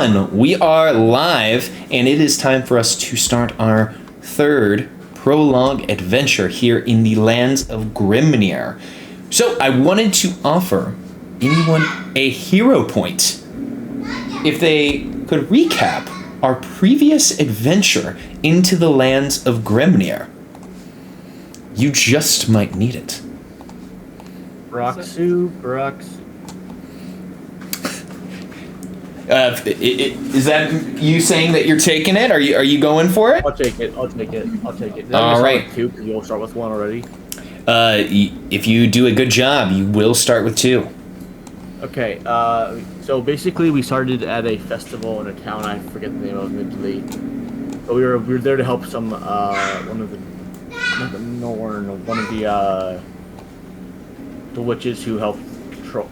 We are live, and it is time for us to start our third prologue adventure here in the lands of Grimnir. So I wanted to offer anyone a hero point if they could recap our previous adventure into the lands of Grimnir. You just might need it. Broxu. Is that you saying that you're taking it? Are you going for it? I'll take it. All right. Two, because you'll start with one already. If you do a good job, you will start with 2. Okay. So basically, we started at a festival in a town. I forget the name of it. But we were there to help some one of the witches who helped control.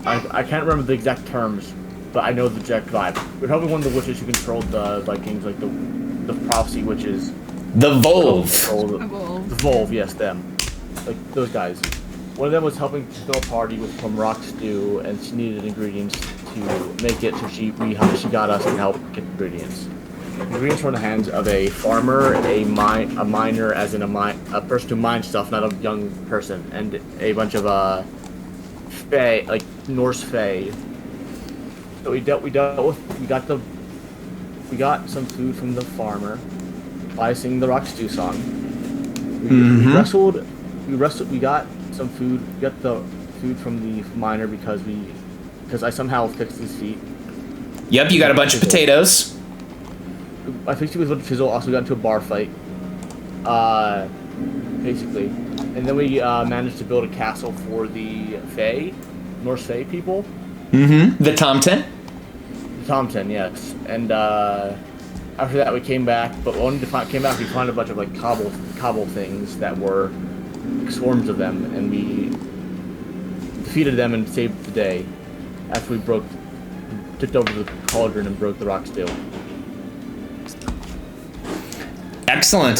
I can't remember the exact terms. But I know the exact vibe. We're helping one of the witches who controlled the Vikings, like the prophecy witches. The Volve. The Volve, yes, them. Like those guys. One of them was helping to throw a party with some rock stew, and she needed ingredients to make it. So she got us to help get ingredients. Ingredients were in the hands of a farmer, a miner, as in a person who mines stuff, not a young person, and a bunch of fae, like Norse fae. So we got some food from the farmer by singing the rock stew song. We got some food. We got the food from the miner because I somehow fixed his feet. Yep, you got a bunch of potatoes. I fixed it with a chisel. Also got into a bar fight. Basically, and then we managed to build a castle for the Fae, Norse Fae people. Mm-hmm. The Tomten. Tomten, yes. And after that, we came back. But when we came back, we found a bunch of like cobble things that were swarms of them, and we defeated them and saved the day. After we took over the cauldron and broke the rock stew. Excellent.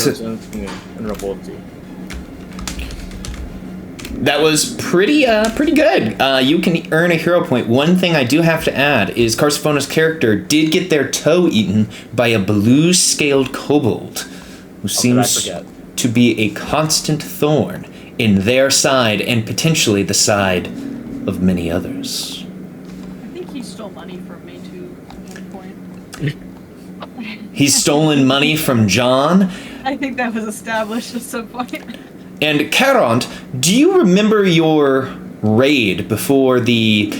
That was pretty good. You can earn a hero point. One thing I do have to add is Carsiphona's character did get their toe eaten by a blue-scaled kobold, who seems to be a constant thorn in their side and potentially the side of many others. I think he stole money from me too at one point. He's stolen money from John? I think that was established at some point. And Caront, do you remember your raid before the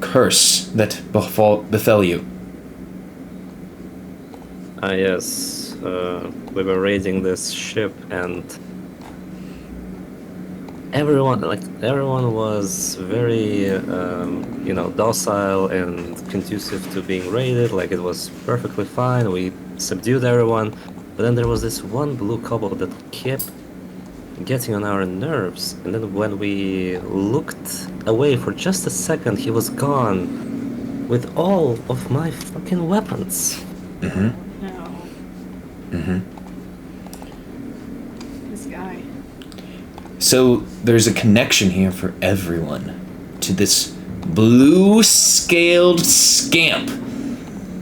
curse that befell you? Yes. We were raiding this ship, and everyone was very, docile and conducive to being raided. Like, it was perfectly fine. We subdued everyone. But then there was this one blue kobold that kept getting on our nerves, and then when we looked away for just a second, he was gone with all of my fucking weapons. Mm-hmm. No. Mm-hmm. This guy. So there's a connection here for everyone to this blue-scaled scamp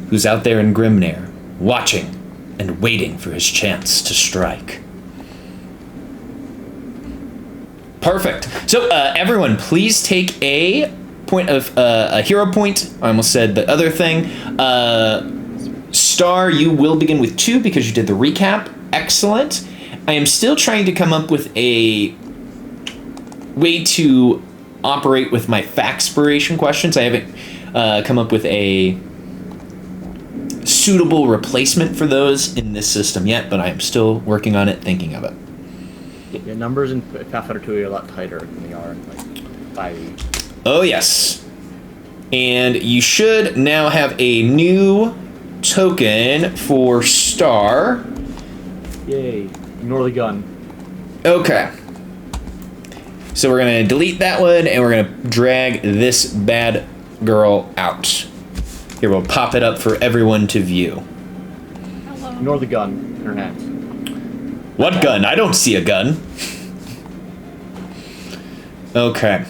who's out there in Grimnir, watching and waiting for his chance to strike. Perfect. So everyone, please take a point of a hero point. I almost said the other thing. Star, you will begin with 2 because you did the recap. Excellent. I am still trying to come up with a way to operate with my Faxpiration questions. I haven't come up with a suitable replacement for those in this system yet, but I am still working on it, thinking of it. Yeah, numbers in Pathfinder 2 are a lot tighter than they are in like 5e. Oh yes. And you should now have a new token for Star. Yay. Ignore the gun. Okay. So we're going to delete that one, and we're going to drag this bad girl out. Here, we'll pop it up for everyone to view. Hello. Ignore the gun in her hands. What gun? I don't see a gun. Okay.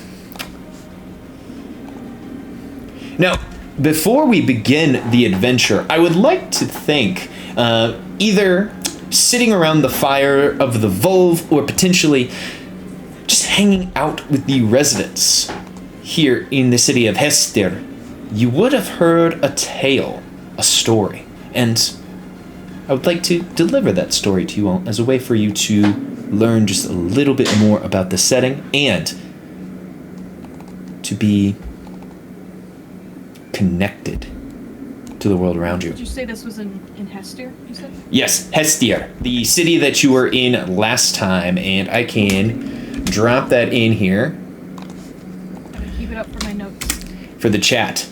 Now, before we begin the adventure, I would like to think either sitting around the fire of the Volve or potentially just hanging out with the residents here in the city of Hester, you would have heard a tale, a story, and I would like to deliver that story to you all as a way for you to learn just a little bit more about the setting and to be connected to the world around you. Did you say this was in Hester, you said? Yes, Hestia, the city that you were in last time, and I can drop that in here Gotta keep it up for my notes. for the chat.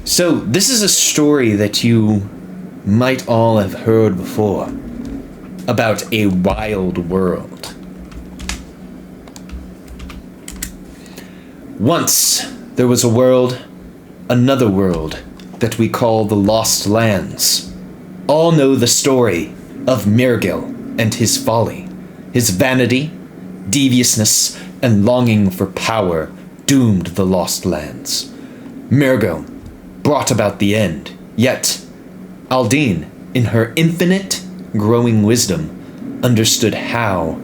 So, this is a story that you might all have heard before about a wild world. Once, there was a world, another world, that we call the Lost Lands. All know the story of Mirgil and his folly, his vanity, deviousness, and longing for power doomed the Lost Lands. Mirgil brought about the end, yet Aldine, in her infinite, growing wisdom, understood how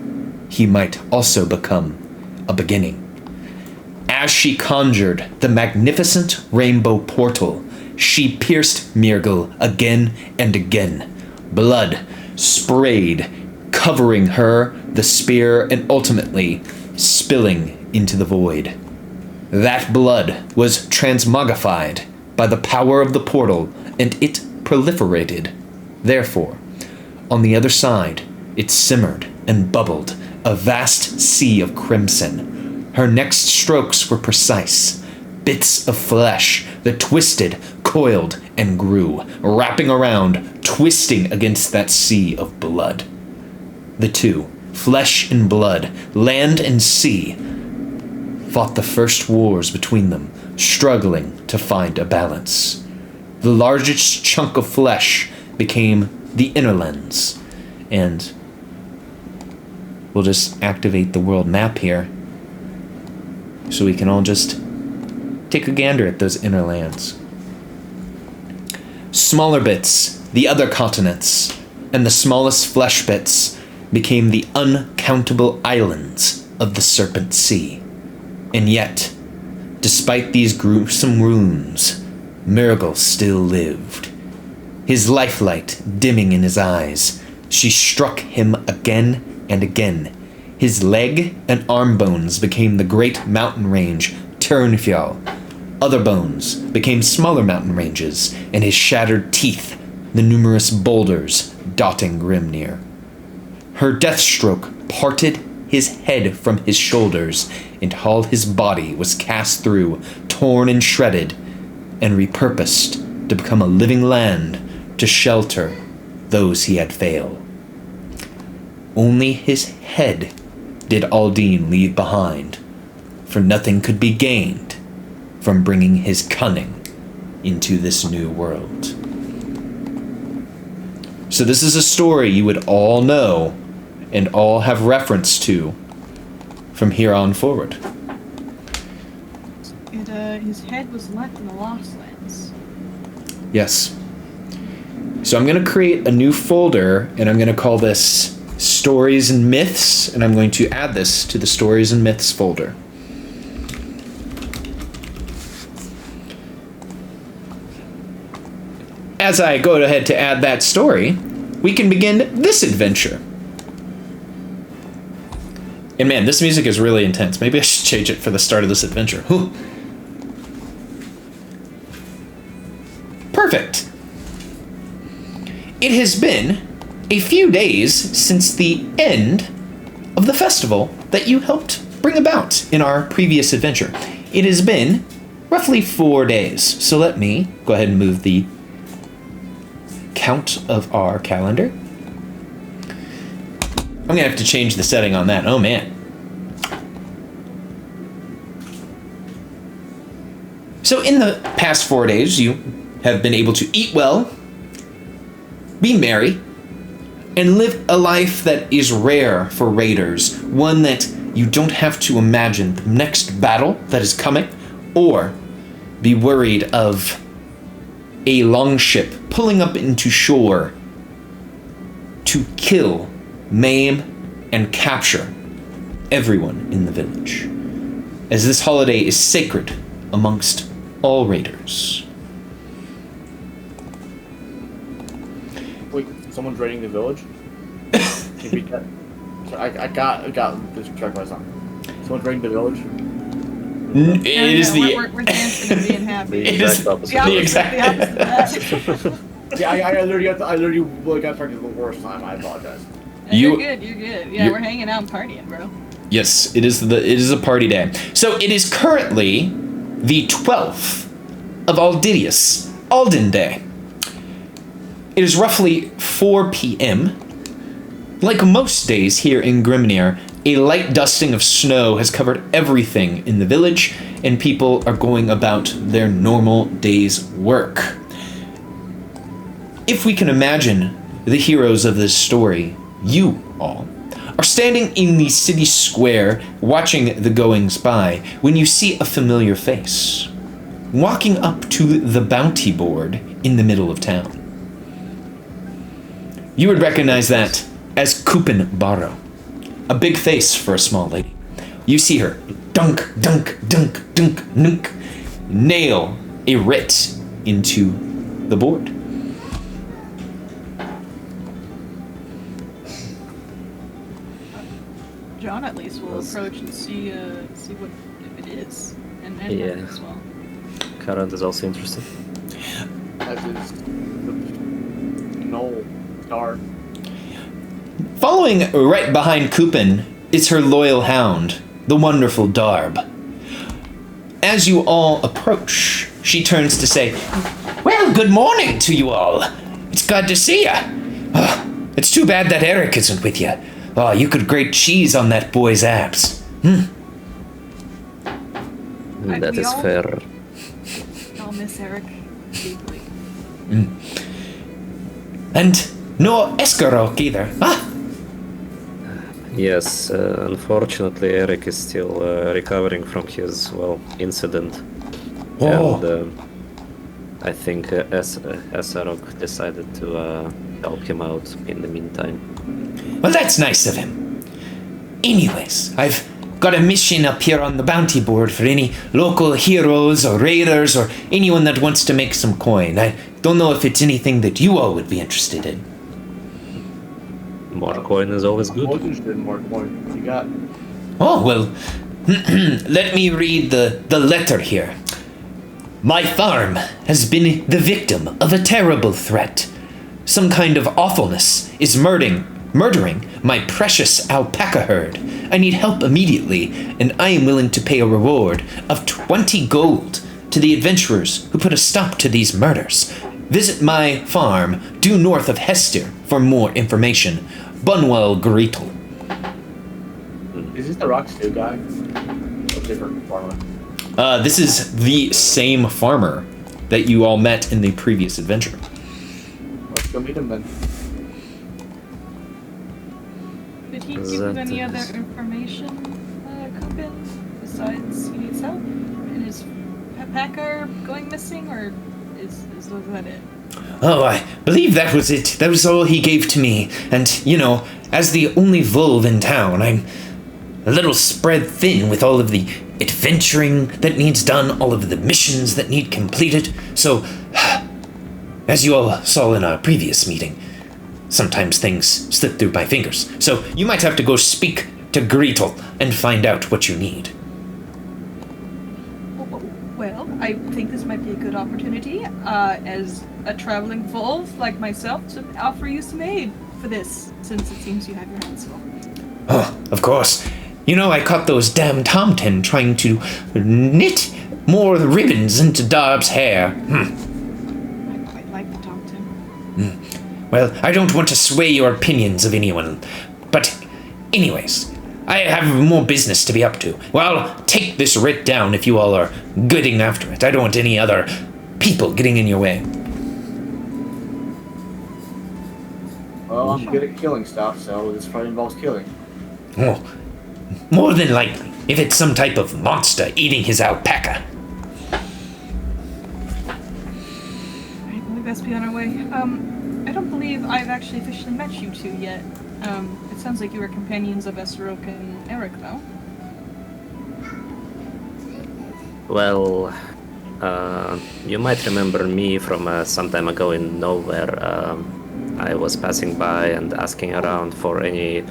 he might also become a beginning. As she conjured the magnificent rainbow portal, she pierced Mirgil again and again. Blood sprayed, covering her, the spear, and ultimately spilling into the void. That blood was transmogrified by the power of the portal, and it proliferated. Therefore, on the other side, it simmered and bubbled, a vast sea of crimson. Her next strokes were precise, bits of flesh that twisted, coiled, and grew, wrapping around, twisting against that sea of blood. The two, flesh and blood, land and sea, fought the first wars between them, struggling to find a balance. The largest chunk of flesh became the inner lens, and we'll just activate the world map here so we can all just take a gander at those inner lands. Smaller bits, the other continents, and the smallest flesh bits became the uncountable islands of the Serpent Sea. And yet, despite these gruesome wounds, Mirgil still lived. His lifelight dimming in his eyes, she struck him again and again. His leg and arm bones became the great mountain range Turnfjall. Other bones became smaller mountain ranges, and his shattered teeth, the numerous boulders dotting Grimnir. Her death stroke parted his head from his shoulders, and all his body was cast through, torn and shredded, and repurposed to become a living land to shelter those he had failed. Only his head did Aldine leave behind, for nothing could be gained from bringing his cunning into this new world. So this is a story you would all know and all have reference to from here on forward. His head was left in the Lost Lands. Yes. So I'm going to create a new folder, and I'm going to call this Stories and Myths, and I'm going to add this to the Stories and Myths folder. As I go ahead to add that story, we can begin this adventure. And man, this music is really intense. Maybe I should change it for the start of this adventure. Whew. Perfect. It has been a few days since the end of the festival that you helped bring about in our previous adventure. It has been roughly 4 days. So let me go ahead and move the count of our calendar. I'm gonna have to change the setting on that. Oh man. So in the past 4 days, you have been able to eat well, be merry, and live a life that is rare for raiders, one that you don't have to imagine the next battle that is coming, or be worried of a longship pulling up into shore to kill, maim, and capture everyone in the village, as this holiday is sacred amongst all raiders. Wait, someone's raiding the village? Can you beat that? Sorry, I got distracted by something. Someone's raiding the village? It is the... We're dancing and being happy. It is Exact opposite. the exact... The opposite of that. Yeah, I literally got distracted the worst time. I apologize. You're good. Yeah, you- we're hanging out and partying, bro. Yes, it is a party day. So it is currently the 12th of Alden Day. It is roughly 4 p.m. Like most days here in Grimnir, a light dusting of snow has covered everything in the village, and people are going about their normal day's work. If we can imagine the heroes of this story, you all are standing in the city square watching the goings by when you see a familiar face walking up to the bounty board in the middle of town. You would recognize that as Kupin Barrow, a big face for a small lady. You see her dunk, dunk, dunk, dunk, nunk, nail a writ into the board. John at least will approach and see what if it is, and Yeah. Mark as well. Current is also interested. As is the Knoll Star. Following right behind Kupin is her loyal hound, the wonderful Darb. As you all approach, she turns to say, "Well, good morning to you all. It's glad to see ya. It's too bad that Eric isn't with you. Oh, you could grate cheese on that boy's abs." That we is all- fair. I'll miss Eric deeply. And no Eskarok either, huh? Yes, unfortunately, Eric is still recovering from his, incident. Oh. And I think Esarok decided to help him out in the meantime. Well, that's nice of him. Anyways, I've got a mission up here on the bounty board for any local heroes or raiders or anyone that wants to make some coin. I don't know if it's anything that you all would be interested in. More coin is always I good. was interested in more coin. What you got? Oh, well, let me read the letter here. My farm has been the victim of a terrible threat. Some kind of awfulness is murdering my precious alpaca herd. I need help immediately, and I am willing to pay a reward of 20 gold to the adventurers who put a stop to these murders. Visit my farm due north of Hester for more information. Bunwell Greetle. Is this the Rock Stew guy? Or different farmer? This is the same farmer that you all met in the previous adventure. Let's go meet him then. Did he Is give that- any other information, Kupin, besides he needs help? And is Packer going missing, or is that it? Oh, I believe that was it. That was all he gave to me. And, you know, as the only Volve in town, I'm a little spread thin with all of the adventuring that needs done, all of the missions that need completed. So, as you all saw in our previous meeting, sometimes things slip through my fingers. So you might have to go speak to Greetle and find out what you need. Well, I think this might be a good opportunity, as a traveling Volve like myself, to offer you some aid for this, since it seems you have your hands full. Oh, of course. You know, I caught those damn tomten trying to knit more ribbons into Darb's hair. I quite like the Tomten. Well, I don't want to sway your opinions of anyone, but anyways, I have more business to be up to. Well, take this writ down if you all are getting after it. I don't want any other people getting in your way. Well, I'm good at killing stuff, so this probably involves killing. Oh, more than likely, if it's some type of monster eating his alpaca. Alright, well, we best be on our way. I don't believe I've actually officially met you two yet. It sounds like you were companions of Esrok and Eric, though. Well, you might remember me from some time ago in Nowhere. I was passing by and asking around for any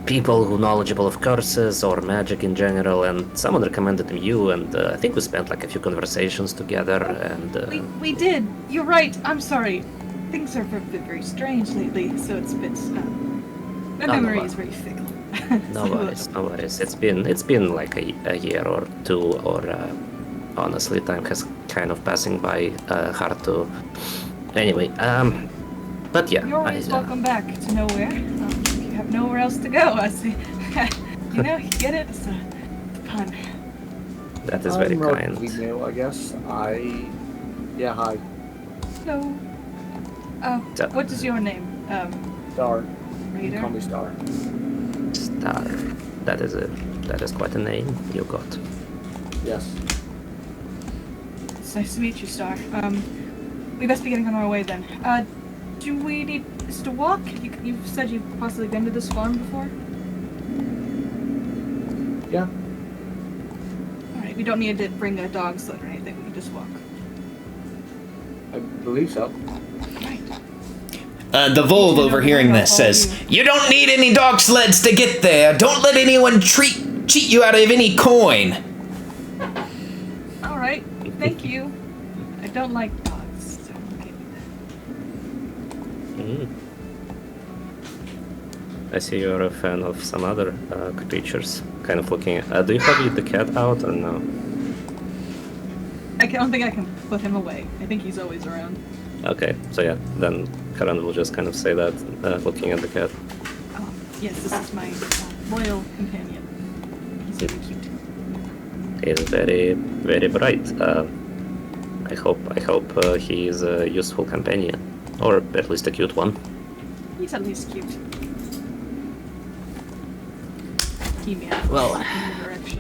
people who knowledgeable of curses or magic in general, and someone recommended you, and I think we spent like a few conversations together, and... We did! You're right! I'm sorry! Things have been very strange lately, so it's a bit... my memory is very fickle. No worries, no worries. It's been like a year or two, or honestly, time has kind of passing by hard to... Anyway, but yeah. You're always welcome back to Nowhere. If you have nowhere else to go, I see. You know, you get it? It's a pun. That is very kind. relatively new, I guess. Yeah, hi. Hello. What is your name? Star. Raider? Call me Star. Star. That is quite a name you got. Yes. It's nice to meet you, Star. We best be getting on our way then. Do we need us to walk? You've said you've possibly been to this farm before? Yeah. Alright, we don't need to bring a dog sled or anything, we can just walk. I believe so. Right. The Volve overhearing this says, "You don't need any dog sleds to get there. Don't let anyone cheat you out of any coin." Alright, thank you. I don't like dogs, so I'm okay with that. I see you're a fan of some other creatures. Kind of looking at... do you have the cat out or no? I don't think I can put him away. I think he's always around. Okay, so yeah, then Karan will just kind of say that, looking at the cat. Yes, this is my loyal companion. He's very cute. He's very, very bright. I hope he is a useful companion, or at least a cute one. He's at least cute. Well, in the direction.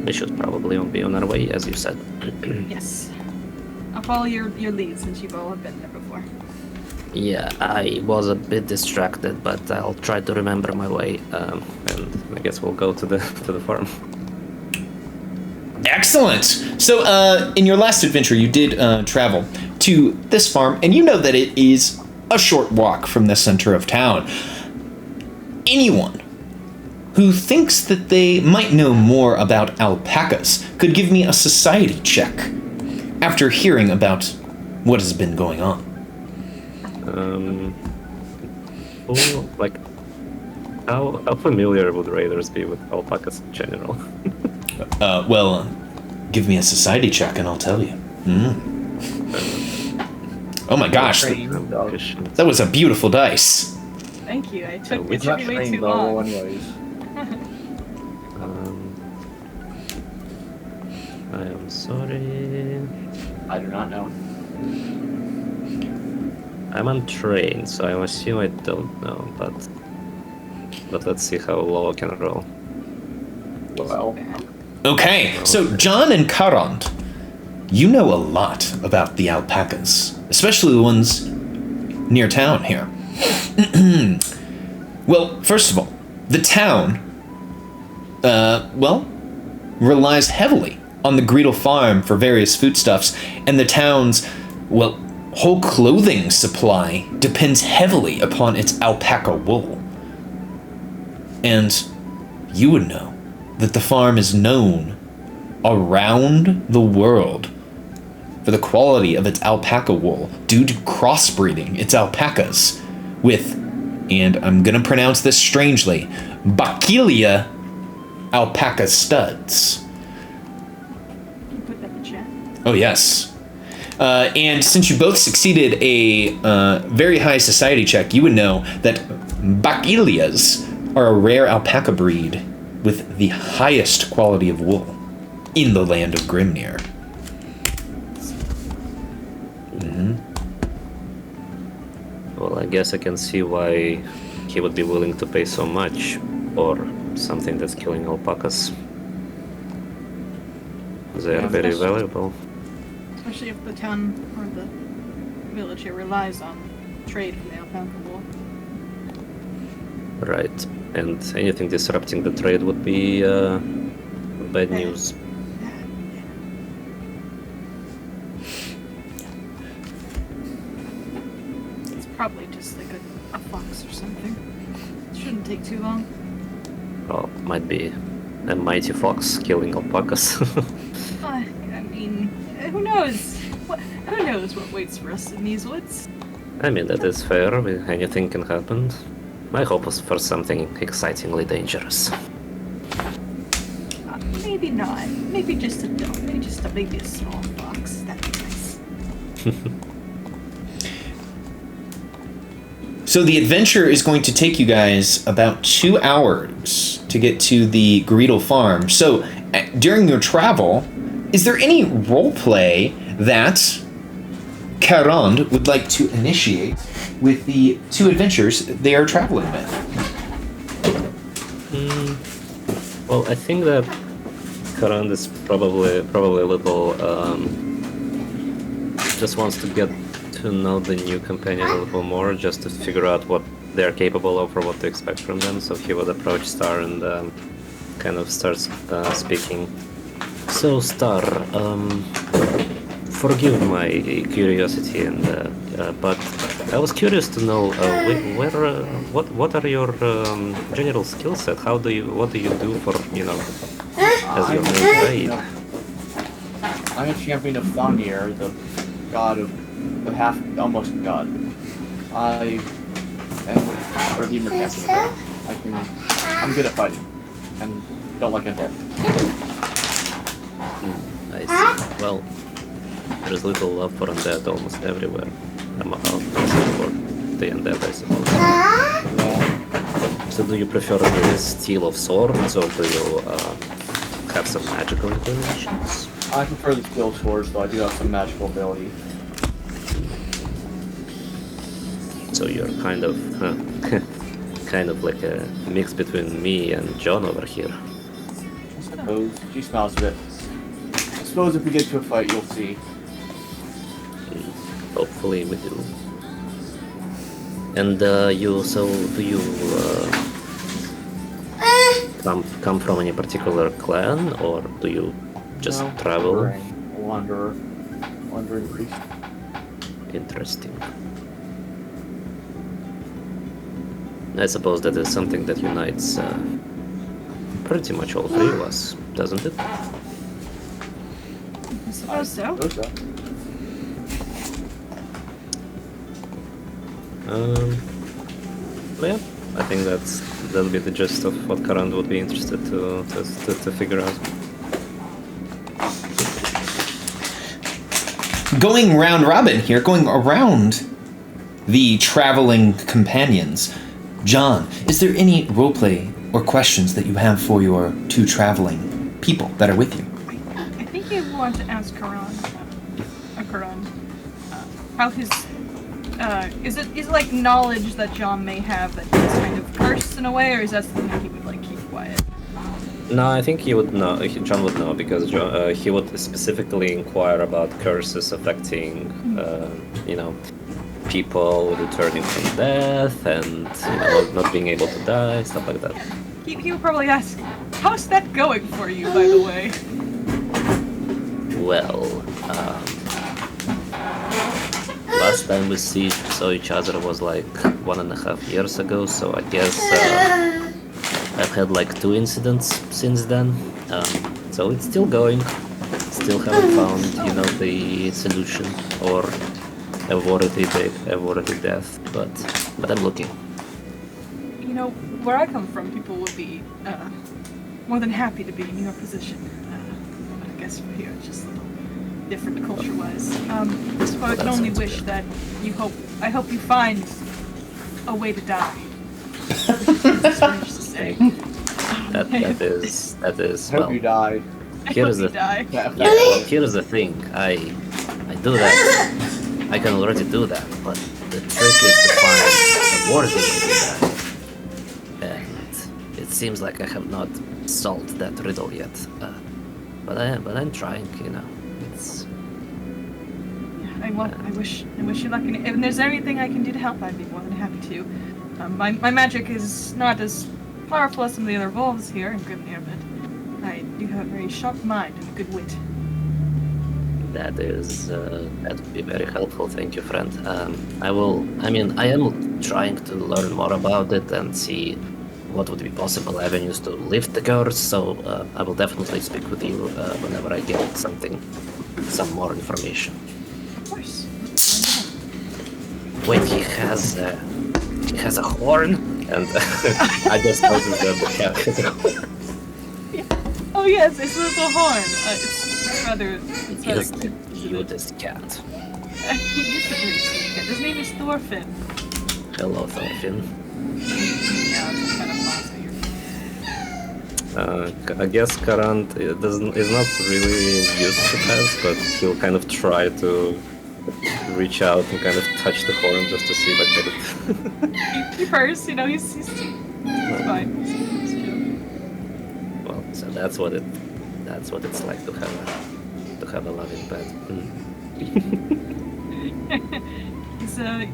we should probably be on our way, as you said. Yes. I'll follow your lead since you've all been there before. Yeah, I was a bit distracted, but I'll try to remember my way, and I guess we'll go to the farm. Excellent. So, in your last adventure, you did travel to this farm, and you know that it is a short walk from the center of town. Anyone who thinks that they might know more about alpacas could give me a society check after hearing about what has been going on. Like, how familiar would raiders be with alpacas in general? Well, give me a society check and I'll tell you. Oh my gosh, that was a beautiful dice. Thank you. It took It's not me way trained too level long. anyways. I am sorry. I do not know. I'm untrained, so I assume I don't know, but let's see how low I can roll. Well, Okay, so John and Karand, you know a lot about the alpacas, especially the ones near town here. Well, first of all, the town, relies heavily on the Greedle farm for various foodstuffs, and the town's, whole clothing supply depends heavily upon its alpaca wool. And you would know that the farm is known around the world for the quality of its alpaca wool due to crossbreeding its alpacas with, and I'm gonna pronounce this strangely, Bakilia alpaca studs. Can you put that in chat? Oh yes. And since you both succeeded a very high society check, you would know that Bakilias are a rare alpaca breed with the highest quality of wool in the land of Grimnir. guess I can see why he would be willing to pay so much for something that's killing alpacas. They are very valuable. Especially if the town or the village here relies on trade from the alpaca wool. Right. And anything disrupting the trade would be bad news. It's probably just like a fox or something. It shouldn't take too long. Oh, might be a mighty fox killing alpacas. I mean, who knows? Who knows what waits for us in these woods? I mean, that is fair. Anything can happen. My hope was for something excitingly dangerous. Maybe not. Maybe just a dog. Maybe a small fox. That'd be nice. So the adventure is going to take you guys about 2 hours to get to the Greedle farm. So during your travel, is there any roleplay that Karand would like to initiate with the 2 adventures they are traveling with? Well, I think that Karand is probably a little just wants to get to know the new companion a little more, just to figure out what they're capable of or what to expect from them. So he would approach Star and kind of starts speaking. So Star, forgive my curiosity, and but I was curious to know what are your general skill set? What do you do for as your main trade? I'm a champion of Thondir, the god of the almost god. I am a redeemer champion. I'm good at fighting and don't like undead. I see. Well, there's little love for undead almost everywhere. I'm about except for the undead, I suppose. So do you prefer the steel of swords, or do you have some magical inclinations? I prefer the steel swords, though I do have some magical ability. So you're kind of like a mix between me and John over here. I suppose. She smells a bit. I suppose if we get to a fight, you'll see. Hopefully we do. And do you come from any particular clan, or do you just travel? Wandering priest. Interesting. I suppose that is something that unites pretty much all 3 of us, doesn't it? I suppose so. But yeah, I think that'll be the gist of what Karand would be interested to figure out. Going round robin here, going around the traveling companions. John, is there any roleplay or questions that you have for your 2 traveling people that are with you? I think you want to ask Karan, how his, is it like knowledge that John may have that he's kind of cursed in a way, or is that something that he would like keep quiet? No, I think he would know. John would know because he would specifically inquire about curses affecting, people returning from death and not being able to die, stuff like that. He would probably ask, how's that going for you, by the way? Well, last time we saw each other was like 1.5 years ago, so I guess I've had like 2 incidents since then. So it's still going. Still haven't found, the solution or avoided death, but I'm looking. Where I come from, people would be more than happy to be in your position. But I guess for here it's just a little different culture-wise. So I can only wish that I hope you find a way to die. It's strange to say. That is I hope you die. Here's the die. here's the thing. I do that. I can already do that, but The trick is to find a worthy way to die. And it seems like I have not solved that riddle yet. But I'm trying, you know. It's I wish you luck. And if there's anything I can do to help, I'd be more than happy to. My magic is not as powerful as some of the other wolves here in Grimnir, but I do have a very sharp mind and good wit. that would be very helpful. Thank you, friend. I am trying to learn more about it and see what would be possible avenues to lift the curse. So I will definitely speak with you whenever I get some more information. Of course. Wait, he has a horn, and I just noticed that the cat has a horn. Oh yes, it's a little horn. It's rather He is the cutest cat. He is a very sweet cat. His name is Thorfinn. Hello, Thorfinn. Yeah, it's kind of classy. I guess Karant is not really used to pets, but he'll kind of try to reach out and kind of touch the horn just to see if I get it. He purrs, you know, he's fine. He's chill. Well, so that's what it's like to have a loving pet.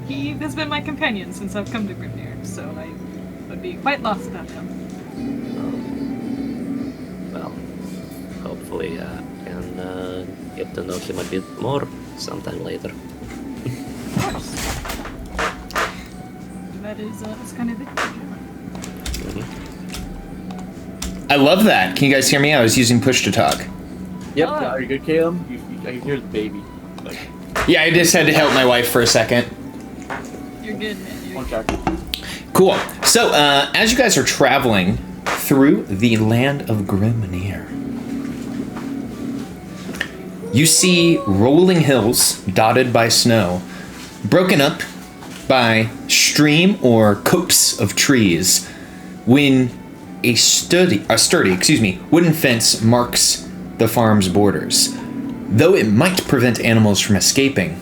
He has been my companion since I've come to Grimnir, so I would be quite lost without him. Well, hopefully I can get to know him a bit more sometime later. Of course. That's kind of it. I love that. Can you guys hear me? I was using push to talk. Yep. Oh. Are you good, Caleb? I can hear the baby. Like, Yeah, I just had to help my wife for a second. You're good, man. You're one good. check. Cool. So, as you guys are traveling through the land of Grimnir, you see rolling hills dotted by snow, broken up by stream or copse of trees, when a sturdy wooden fence marks the farm's borders. Though it might prevent animals from escaping,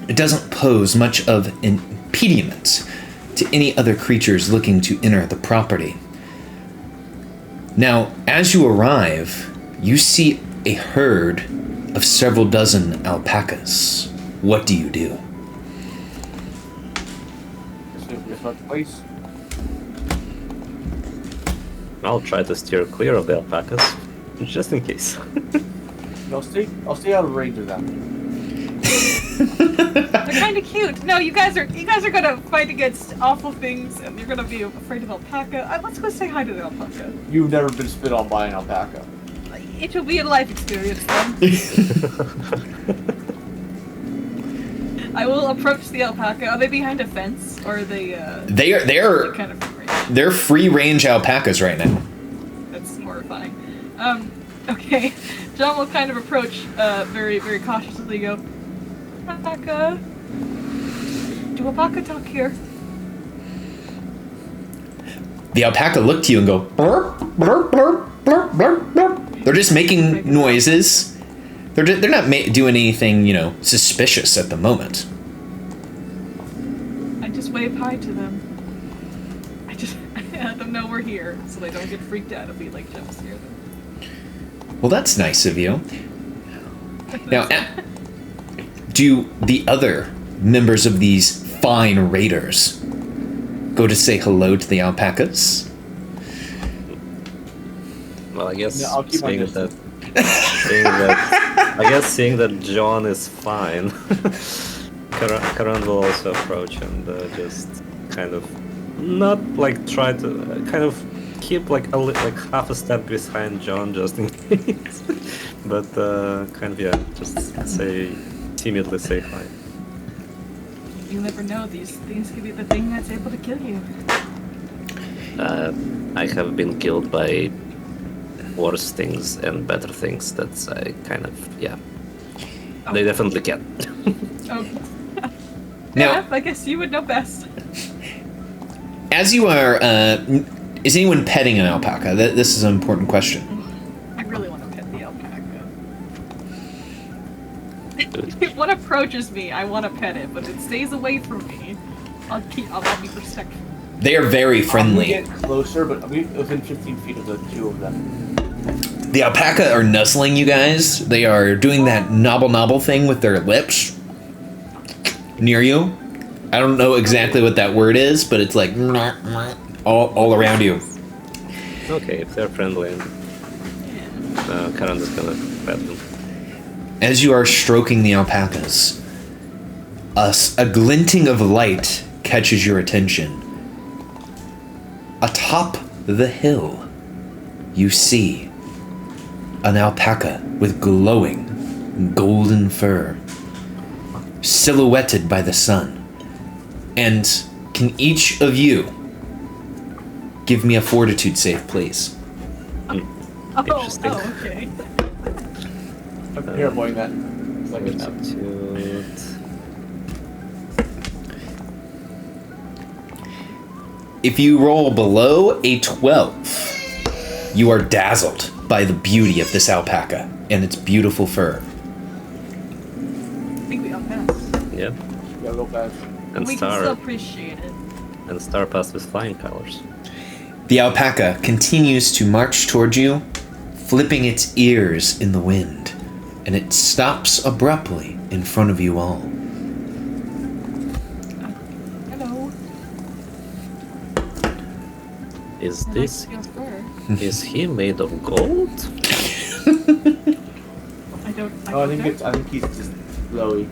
it doesn't pose much of an impediment to any other creatures looking to enter the property. Now, as you arrive, you see a herd of several dozen alpacas. What do you do? Guess not the place. I'll try to steer clear of the alpacas, just in case. I'll stay out of range of them. They're kind of cute. No, you guys are gonna fight against awful things, and you're gonna be afraid of alpaca. Let's go say hi to the alpaca. You've never been spit on by an alpaca. It will be a life experience then. I will approach the alpaca. Are they behind a fence, or are they? They're kind of free range? they're free range alpacas right now. That's horrifying. Okay. John will kind of approach, very, very cautiously. Go, alpaca. Do alpaca talk here? The alpaca look to you and go blurp, blurp, blurp, blurp, blurp, blurp. They're just making noises. They're not doing anything, suspicious at the moment. I just wave hi to them. I let them know we're here, so they don't get freaked out if we jump scare them. Well, that's nice of you. Now, do the other members of these fine raiders go to say hello to the alpacas? Well, I guess Yeah, I'll keep my seeing that John is fine, Karan will also approach and just kind of not try to kind of keep half a step behind John just in case, but just timidly say hi. You never know, these things could be the thing that's able to kill you. I have been killed by worse things and better things. That's They definitely can. Oh. Now- Yeah, I guess you would know best. As you are, is anyone petting an alpaca? This is an important question. I really want to pet the alpaca. They want to approaches me, I want to pet it, but it stays away from me. I'll be respectful. They are very I'm friendly. gonna get closer, but I'm within 15 feet of the two of them. The alpaca are nuzzling you guys. They are doing that nobble thing with their lips near you. I don't know exactly what that word is, but it's like all around you. Okay, if they're friendly, Karan is gonna pet them. As you are stroking the alpacas, a glinting of light catches your attention. Atop the hill, you see an alpaca with glowing golden fur, silhouetted by the sun. And can each of you give me a fortitude save, please? Interesting. Oh, okay. I'm here avoiding that. It's like it's Fortitude. If you roll below a 12, you are dazzled by the beauty of this alpaca and its beautiful fur. I think we all passed. Yeah. gotta go fast. And We can Star still appreciate it. and Star passed with flying colors. The alpaca continues to march toward you, flipping its ears in the wind, and it stops abruptly in front of you all. Hello. Is I this like your fur. is he made of gold? I don't. Oh, I think he's just glowy.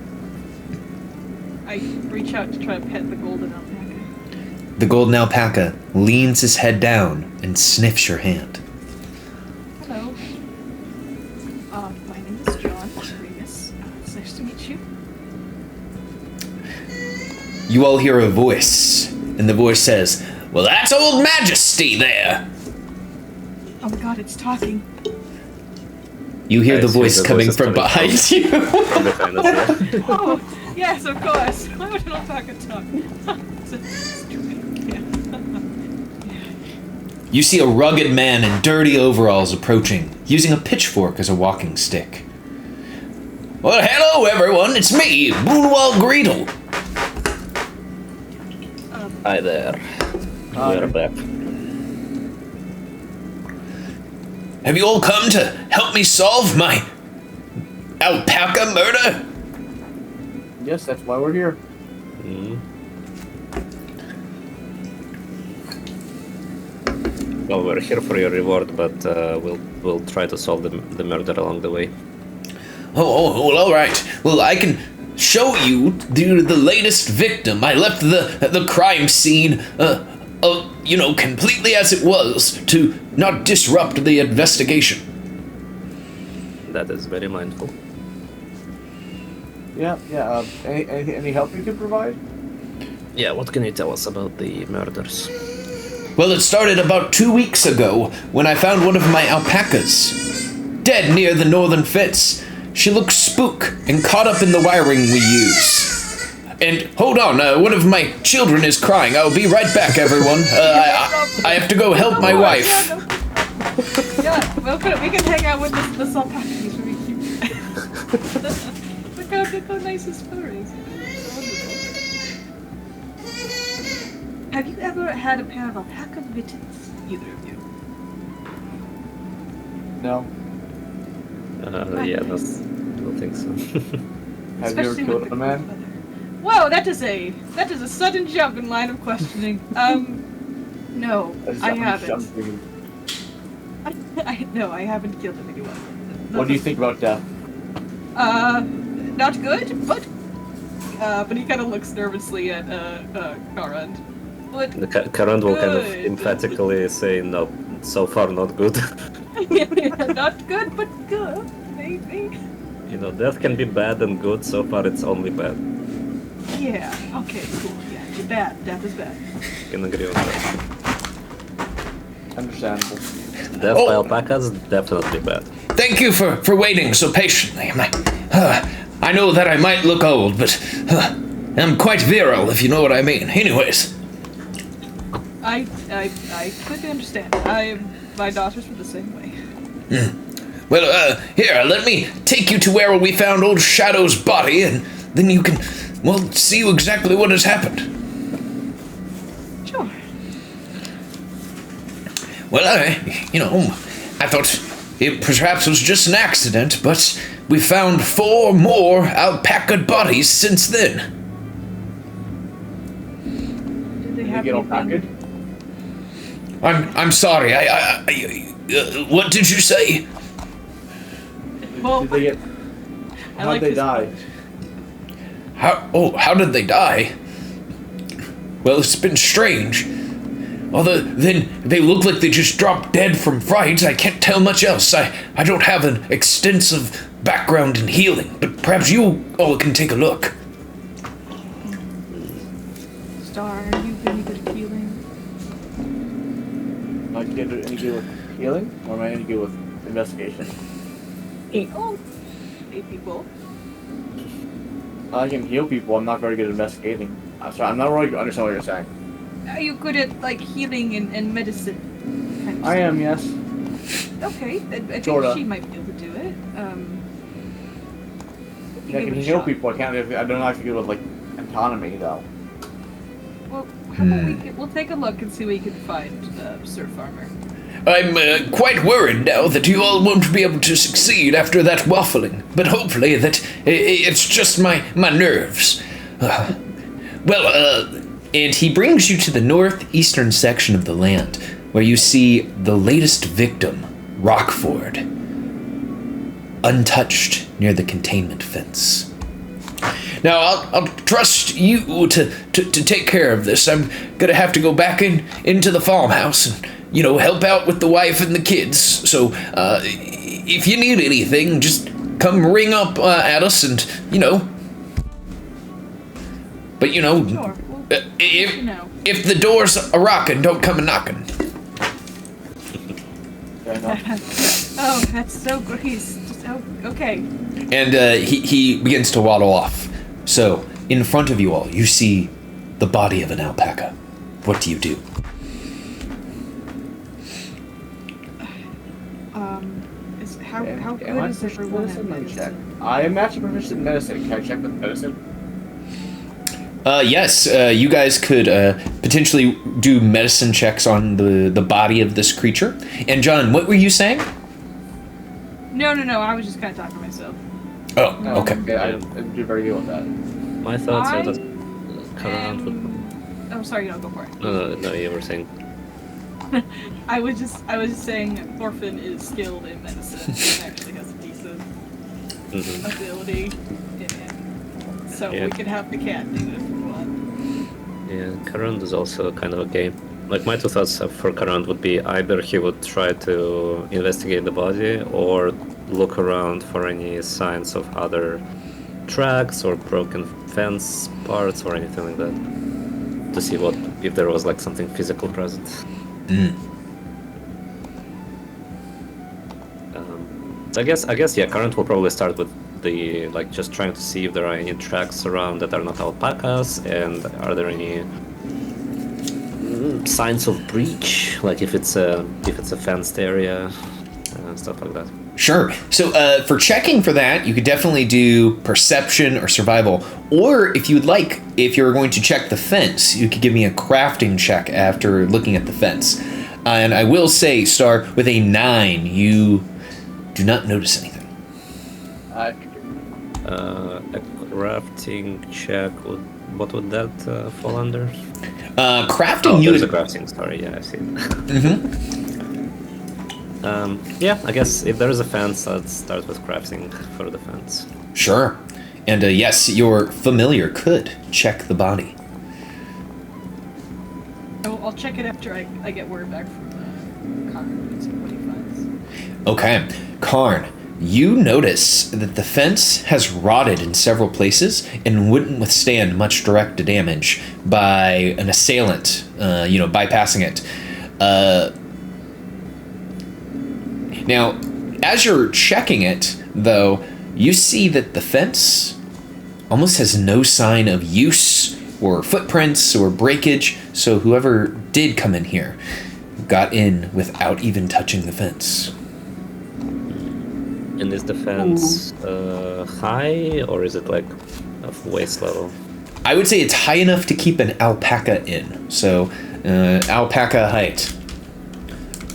I reach out to try to pet the golden alpaca. The golden alpaca leans his head down and sniffs your hand. Hello. My name is John Remus. It's nice to meet you. You all hear a voice, and the voice says, "Well, that's Old Majesty there." Oh my god, it's talking. You hear I the assume voice the coming voice is from coming behind from- you. From behind us, yeah. Oh, yes, of course. Why would an alpaca talk? It's stupid. Yeah. You see a rugged man in dirty overalls approaching, using a pitchfork as a walking stick. Well, hello everyone, it's me, Boonwall Greedle. Hi there. Hi. We're back. Have you all come to help me solve my alpaca murder? Yes, that's why we're here. Mm. Well, we're here for your reward, but we'll try to solve the murder along the way. Well, all right. Well, I can show you the latest victim. I left the crime scene, completely as it was to not disrupt the investigation. That is very mindful. Yeah. Any help you can provide? Yeah, what can you tell us about the murders? Well, it started about 2 weeks ago when I found one of my alpacas dead near the northern fence. She looks spook and caught up in the wiring we use. And hold on, one of my children is crying. I'll be right back, everyone. I have to go help my wife. Yeah, well, we can hang out with this alpaca. He's really cute. Look how nice his fur is. It's wonderful. Have you ever had a pair of alpaca mittens, either of you? No. Yeah, no, I don't think so. Have you ever Especially killed with a the man? weather. Whoa, that is a sudden jump in line of questioning. No, I haven't. No, I haven't killed anyone. What do you think about death? Not good, but he kind of looks nervously at Karand. But The Karan will kind of good. emphatically say, no, so far not good. Not good, but good, maybe. You know, death can be bad and good, so far it's only bad. Yeah. Okay. Cool. Yeah. You're bad. Death is bad. Can agree on that. Understandable. Death by Oh. alpacas, definitely bad. Thank you for waiting so patiently. I know that I might look old, but I'm quite virile, if you know what I mean. Anyways. I completely understand. My daughters were the same way. Well, here, let me take you to where we found old Shadow's body, and then you can, well, see exactly what has happened. Sure. Well, I thought it perhaps was just an accident, but we found 4 more alpaca bodies since then. Did they Did have they get all anything- packaged? I'm sorry. What did you say? Well, Did they get? I How'd like they this die? How did they die? Well, it's been strange. Although, then they look like they just dropped dead from fright. I can't tell much else. I don't have an extensive background in healing, but perhaps you all can take a look. Star, are you any good at healing? Am I any good with healing, or am I any good with investigation? Oh, 8 people. I can heal people. I'm not very good at investigating. I'm sorry. I'm not really understand what you're saying. Are you good at like healing and medicine? Kind of I stuff? am, yes. Okay, I think Sorta. she might be able to do it. I can heal people. I can't. I don't have to good with like autonomy though. Well, how about we'll take a look and see what we can find, Sir Farmer. I'm quite worried now that you all won't be able to succeed after that waffling, but hopefully that it's just my nerves. And he brings you to the northeastern section of the land, where you see the latest victim, Rockford, untouched near the containment fence. Now, I'll trust you to take care of this. I'm gonna have to go back into the farmhouse and, help out with the wife and the kids. So, if you need anything, just come ring up at us and, But, Sure. Well, if the door's a-rockin', don't come a-knockin'. Fair enough. Oh, that's so great. Okay. And he begins to waddle off. So, in front of you all, you see the body of an alpaca. What do you do? How good Am I is proficient in everyone at medicine? Let me check. medicine? I am actually proficient in medicine. Can I check with medicine? Yes, you guys could potentially do medicine checks on the body of this creature. And John, what were you saying? No. I was just kind of talking to myself. Oh, No, okay. I didn't do very good with that. My thoughts are that Karant would. Oh, sorry. No, go for it. No, you were saying. I was just saying Thorfinn is skilled in medicine and actually has a decent ability in it. So Yeah. we could have the cat do it if we want. Yeah, Karant is also kind of a game. Like, my 2 thoughts for Karant would be either he would try to investigate the body or look around for any signs of other tracks or broken fence parts or anything like that, to see if there was like something physical present. So I guess yeah, Karant will probably start with the just trying to see if there are any tracks around that are not alpacas, and are there any signs of breach, like if it's a fenced area, stuff like that. Sure. So for checking for that, you could definitely do perception or survival. Or if you would like, if you're going to check the fence, you could give me a crafting check after looking at the fence. And I will say, Star, with a 9, you do not notice anything. I A crafting check what would that fall under? Crafting, Oh, you there's a would... crafting. Sorry, yeah, I see. Yeah, I guess if there is a fence, let's start with crafting for the fence. Sure. And yes, your familiar could check the body. I'll check it after I get word back from Connor and see what he finds. Okay. Karn, you notice that the fence has rotted in several places and wouldn't withstand much direct damage by an assailant, bypassing it. Now, as you're checking it, though, you see that the fence almost has no sign of use or footprints or breakage, so whoever did come in here got in without even touching the fence. And is the fence high, or is it like of waist level. I would say it's high enough to keep an alpaca in. So, alpaca height.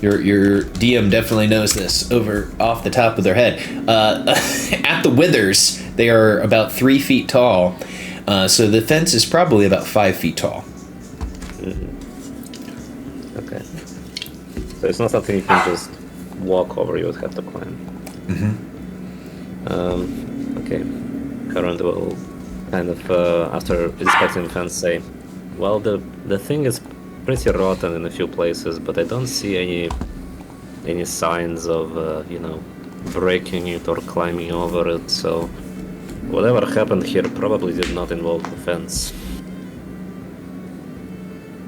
Your DM definitely knows this off the top of their head. At the withers, they are about 3 feet tall. So the fence is probably about 5 feet tall. Mm-hmm. Okay. So it's not something you can just walk over, you would have to climb. Mm-hmm. Okay. Current will kind of, after inspecting the fence, say, well, the thing is pretty rotten in a few places, but I don't see any signs of, breaking it or climbing over it, so whatever happened here probably did not involve the fence.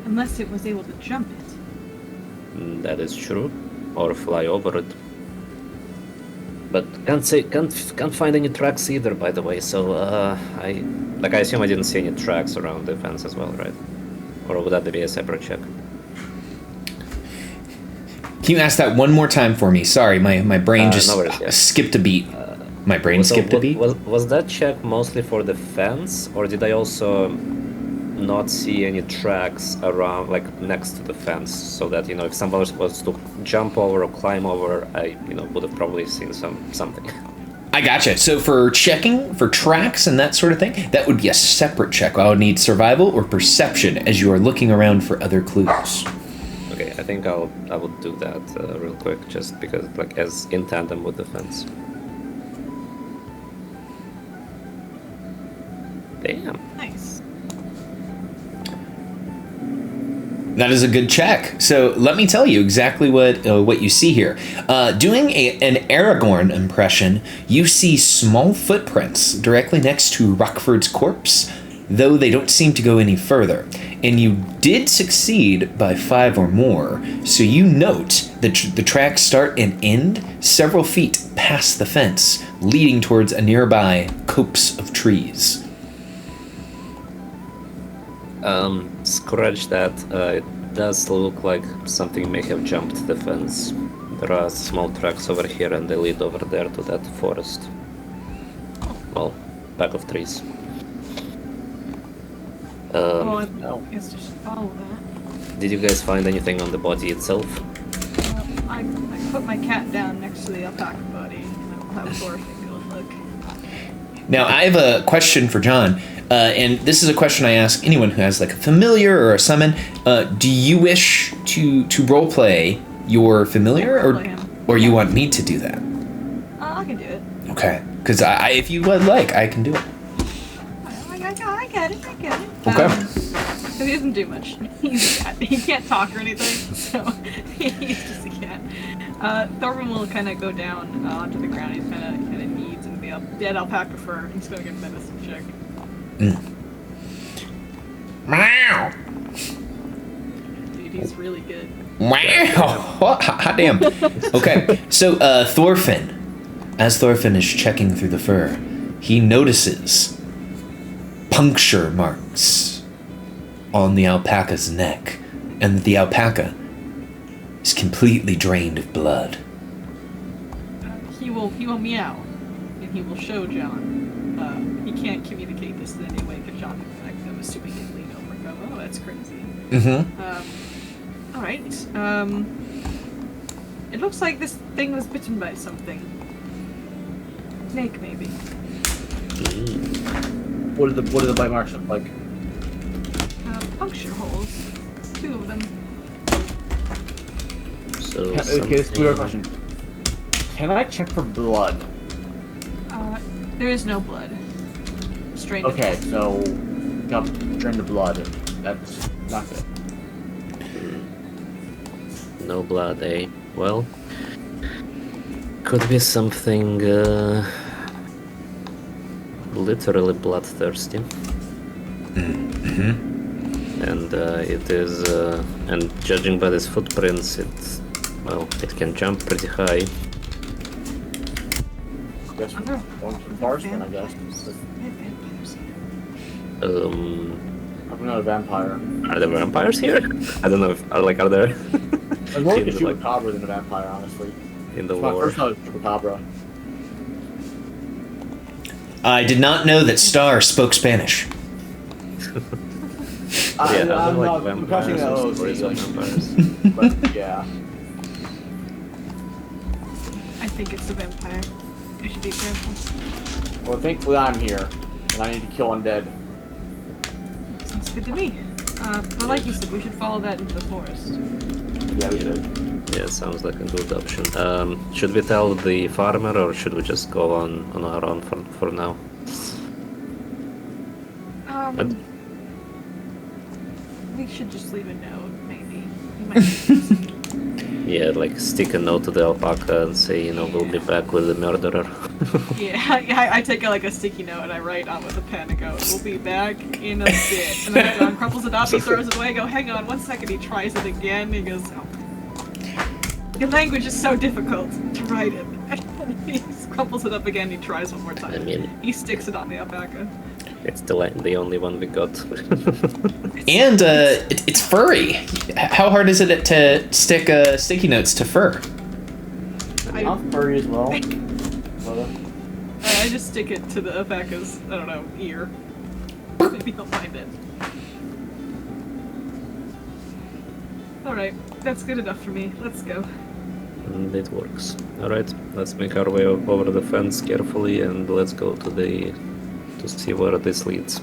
Unless it was able to jump it. That is true, or fly over it. But can't find any tracks either, by the way. So I assume I didn't see any tracks around the fence as well, right? Or would that be a separate check? Can you ask that one more time for me? Sorry, my brain just no worries, yeah. skipped a beat. My brain skipped a beat? Was that check mostly for the fence, or did I also not see any tracks around, like next to the fence, so that, if somebody was to jump over or climb over, I, would have probably seen something. I gotcha. So for checking for tracks and that sort of thing, that would be a separate check. I would need survival or perception as you are looking around for other clues. Okay, I think I would do that real quick, just because, like, as in tandem with the fence. Damn. Nice. That is a good check. So let me tell you exactly what you see here. Doing an Aragorn impression, you see small footprints directly next to Rockford's corpse, though they don't seem to go any further. And you did succeed by 5 or more, so you note that the tracks start and end several feet past the fence, leading towards a nearby copse of trees. Scratch that. It does look like something may have jumped the fence. There are small tracks over here and they lead over there to that forest. Well, pack of trees. I guess just follow that. Did you guys find anything on the body itself? I put my cat down next to the alpaca body, and I'll have Thor take a look. Now, I have a question for John, and this is a question I ask anyone who has like a familiar or a summon. Do you wish to roleplay your familiar, or you want me to do that? I can do it. Okay, because if you would like, I can do it. I get it. Okay. So he doesn't do much. He's a cat. He can't talk or anything, so he's just a cat. Thorvin will kind of go down onto the ground. He's kind of kneads in the dead alpaca fur. He's going to get a medicine check. Meow. Dude, he's really good. Wow. Hot damn. Okay, so Thorfinn, as Thorfinn is checking through the fur, he notices puncture marks on the alpaca's neck, and the alpaca is completely drained of blood. He will meow, and he will show John. He can't communicate this in any way, because John, I'm assuming, can lean over and go, "Oh, that's crazy." Mm-hmm. All right. It looks like this thing was bitten by something. Snake, maybe. What do the bite marks look like? Puncture holes. 2 of them. So Okay, this is a weird question. Can I check for blood? There is no blood. Strained. Okay, so got drained the blood. That's not good. no blood, eh? Well, could be something literally bloodthirsty. Mm-hmm. And it is, and judging by these footprints, it can jump pretty high. Guess we're going to the forest then, I guess. I'm not a vampire. Are there vampires here? I don't know if are there I'm more like a in the, like, chupacabra than a vampire, honestly. in the My lore. first thought was chupacabra. I did not know that Star spoke Spanish. I'm like not crushing vampires or the stories of OC, vampires. but yeah. I think it's a vampire. I should be careful. Well, thankfully I'm here, and I need to kill undead. Sounds good to me. But like you said, we should follow that into the forest. Yeah, we should. Yeah, sounds like a good option. Should we tell the farmer or should we just go on our own for now? What? We should just leave a note, maybe. He might Yeah, like stick a note to the alpaca and say, you know, we'll be back with the murderer. yeah, I take like a sticky note and I write on with a pen and go, we'll be back in a bit. And then John crumples it up, he throws it away, I go, hang on 1 second, he tries it again, he goes, oh. Your language is so difficult to write it. He crumples it up again, he tries one more time. I mean, He sticks it on the alpaca. it's the only one we got. And it's furry. How hard is it to stick sticky notes to fur? I'm furry as well. I just stick it to the alpaca's, I don't know, ear. Maybe he'll find it. Alright, that's good enough for me. Let's go. And it works. Alright, let's make our way over the fence carefully and let's go to see where this leads.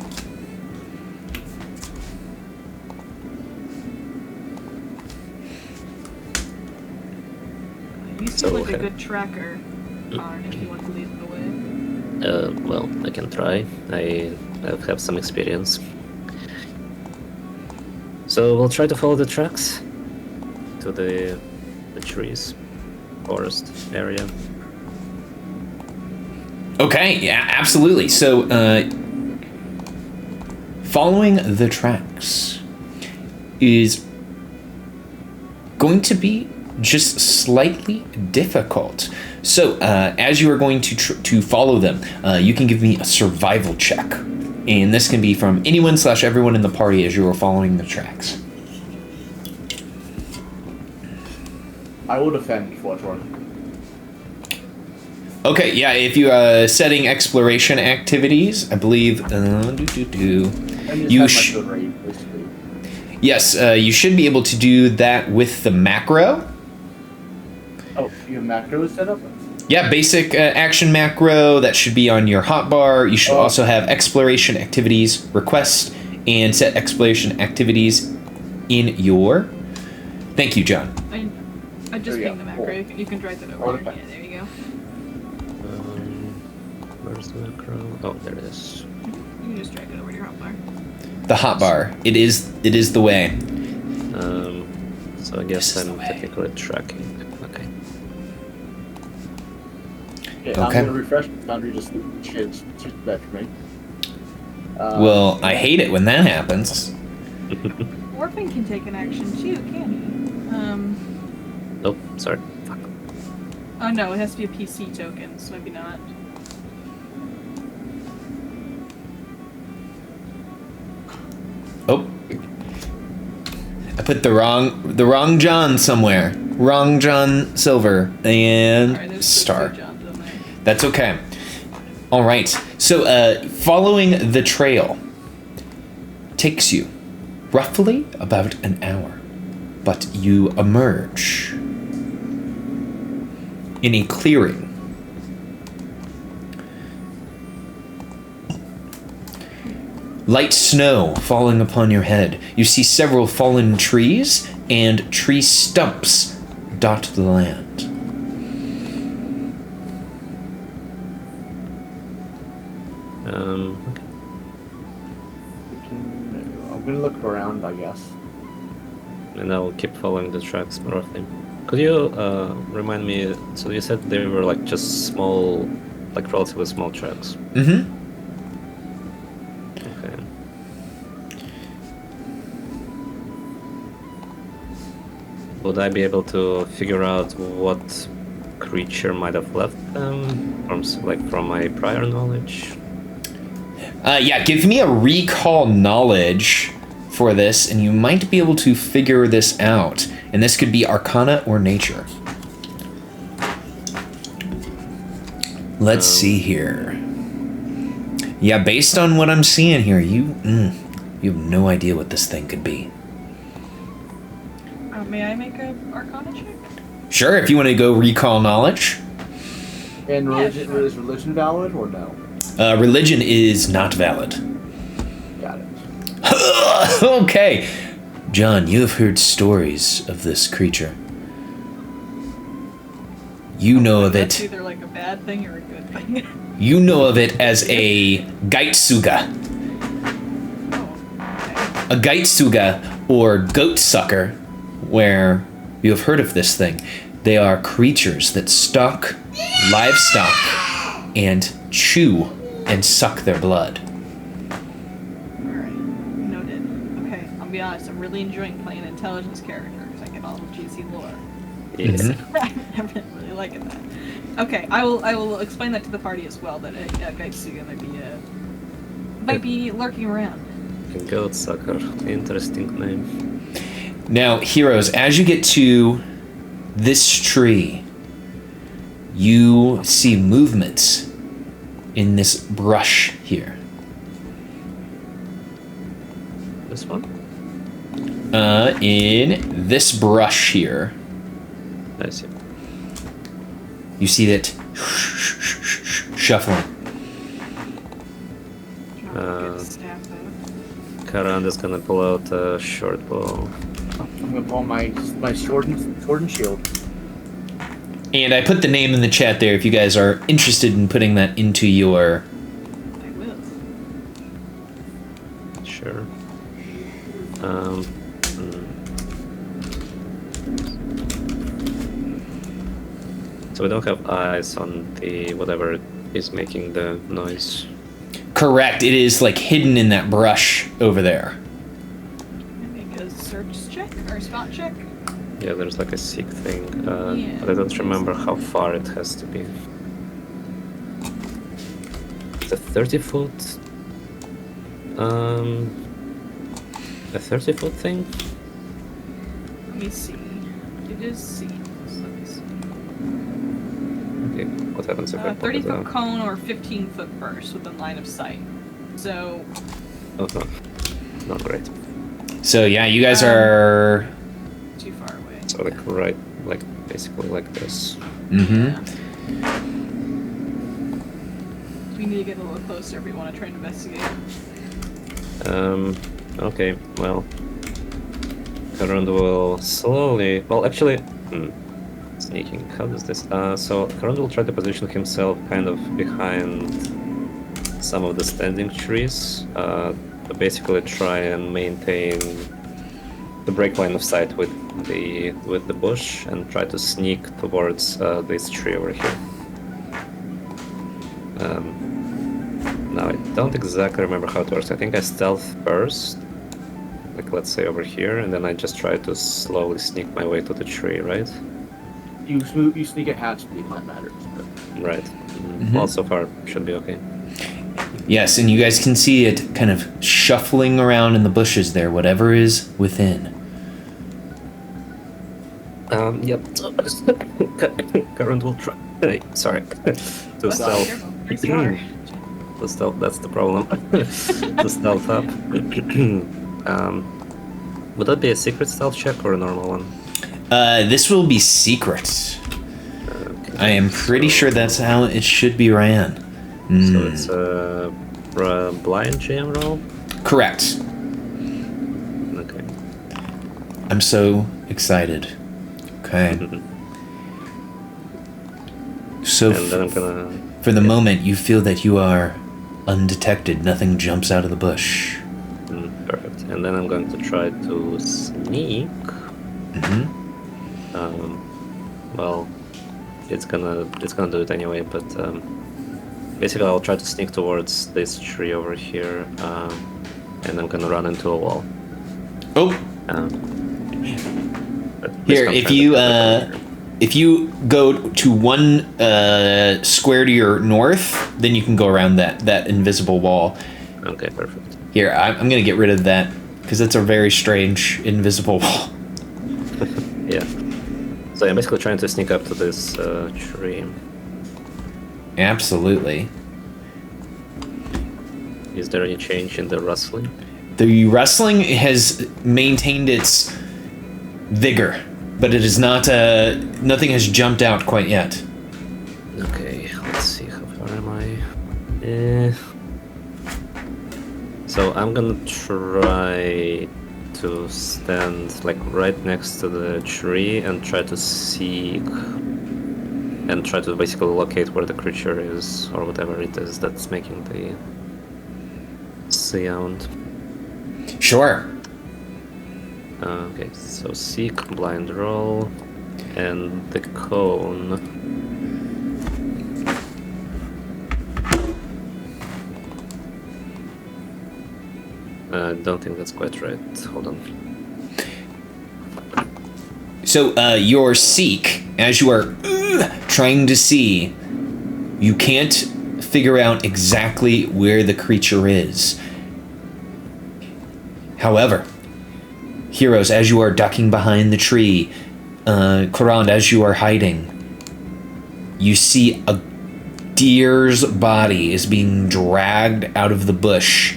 You seem So, like a okay. good tracker, Arn, if you want to lead the way. Well, I can try. I have some experience. So we'll try to follow the tracks to the trees, forest area. Okay, yeah, absolutely. So, following the tracks is going to be just slightly difficult. So, as you are going to follow them, you can give me a survival check, and this can be from anyone/everyone in the party as you are following the tracks. I will defend before it's work. Okay, yeah, if you are setting exploration activities, I believe, And just you have my sh- good rate, basically. yes, you should be able to do that with the macro. Oh, you have macros set up? Yeah, basic action macro, that should be on your hotbar. You should also have exploration activities, request, and set exploration activities in your... Thank you, John. I just There you pinged the go. macro. Cool. You can drag that over. Okay. Yeah, there you go. Where's the macro? Oh, there it is. You can just drag it over to your hotbar. The hotbar. It is the way. So I guess This is the I'm way. technically tracking. Okay. Yeah, Okay. I'm gonna refresh the boundary just shit back for me. Well, I hate it when that happens. Orphan can take an action too, can he? Nope, sorry. Fuck. Oh no, it has to be a PC token, so maybe not. Oh. I put the wrong John somewhere. Wrong John Silver and Alright, there's Star. two Johns in there. That's okay. All right. So, following the trail takes you roughly about an hour, but you emerge in a clearing. Light snow falling upon your head. You see several fallen trees and tree stumps dot the land. Okay. I'm gonna look around, I guess. And I'll keep following the tracks roughly. Could you remind me? So you said they were like just small, like relatively small tracks. Mm-hmm. Okay. Would I be able to figure out what creature might have left them from my prior knowledge? Yeah, give me a recall knowledge for this, and you might be able to figure this out. And this could be Arcana or Nature. Let's see here. Yeah, based on what I'm seeing here, you have no idea what this thing could be. May I make a Arcana check? Sure, if you want to go recall knowledge. And Yeah, religion, sure. is religion valid or no? Religion is not valid. Got it. Okay. John, you have heard stories of this creature. You know of That's it. either like a bad thing or a good thing. You know of it as a gaitsuga. Oh, A gaitsuga, or goat sucker, where you have heard of this thing. They are creatures that stalk livestock and chew and suck their blood. alright. Noted. Okay, I'll be honest, I'm really enjoying playing intelligence character because I get all the juicy lore. Yes. Mhm. I'm really liking that. Okay, I will explain that to the party as well, that a Gaitsuga might be lurking around. Goat sucker. Interesting name. Now, heroes, as you get to this tree, you see movements in this brush here. This one? In this brush here, I see. you see that shuffling. Trying to get staff out. Karan is gonna pull out a short bow. I'm gonna pull my sword and shield. And I put the name in the chat there if you guys are interested in putting that into your... I will. Sure. So we don't have eyes on the whatever is making the noise. Correct, it is like hidden in that brush over there. Make a search check or a spot check. Yeah, there's like a seek thing, Yeah. but I don't remember how far it has to be. It's a 30-foot. A 30-foot thing. Let me see. It is seen. So let me see. Okay, what happens if I put it 30-foot out? cone or 15-foot burst within line of sight. So Oh no, not great. So yeah, you guys are... too far away. So like right, like basically like this. Mm-hmm. We need to get a little closer if we want to try and investigate. Okay, well, Karund will slowly. Well, actually, sneaking. How does this? So Karund will try to position himself kind of behind some of the standing trees, to basically try and maintain the break line of sight with the bush and try to sneak towards this tree over here. Now I don't exactly remember how it works. I think I stealth first, like let's say over here, and then I just try to slowly sneak my way to the tree, right? You sneak at half speed, that matters. But Right. Well, so far should be okay. Yes, and you guys can see it kind of shuffling around in the bushes there, whatever is within. Yep. Current will try. Sorry. To stealth. Careful. Very smart. To stealth. That's the problem. To stealth up. Would that be a secret stealth check or a normal one? This will be secret. Okay. I am pretty sure that's how it should be ran. So it's a blind jam roll. Correct. Okay. I'm so excited. Okay. So And then I'm gonna. for the moment, you feel that you are undetected. Nothing jumps out of the bush. Perfect. And then I'm going to try to sneak. Mm-hmm. Well, it's gonna do it anyway. But basically, I'll try to sneak towards this tree over here, and I'm gonna run into a wall. Oh, But here, please if come you try to- if you go to one square to your north, then you can go around that invisible wall. Okay, perfect. Here, I'm gonna get rid of that because it's a very strange invisible wall. Yeah. So I'm basically trying to sneak up to this tree. Absolutely. Is there any change in the rustling? The rustling has maintained its vigor, but it is not. Nothing has jumped out quite yet. Okay, let's see, how far am I? So I'm gonna try to stand like right next to the tree and try to seek and try to basically locate where the creature is or whatever it is that's making the sound. Sure. Okay, so seek, blind roll, and the cone. I don't think that's quite right. Hold on. So your seek, as you are trying to see, you can't figure out exactly where the creature is. However, heroes, as you are ducking behind the tree, Korand, as you are hiding, you see a deer's body is being dragged out of the bush,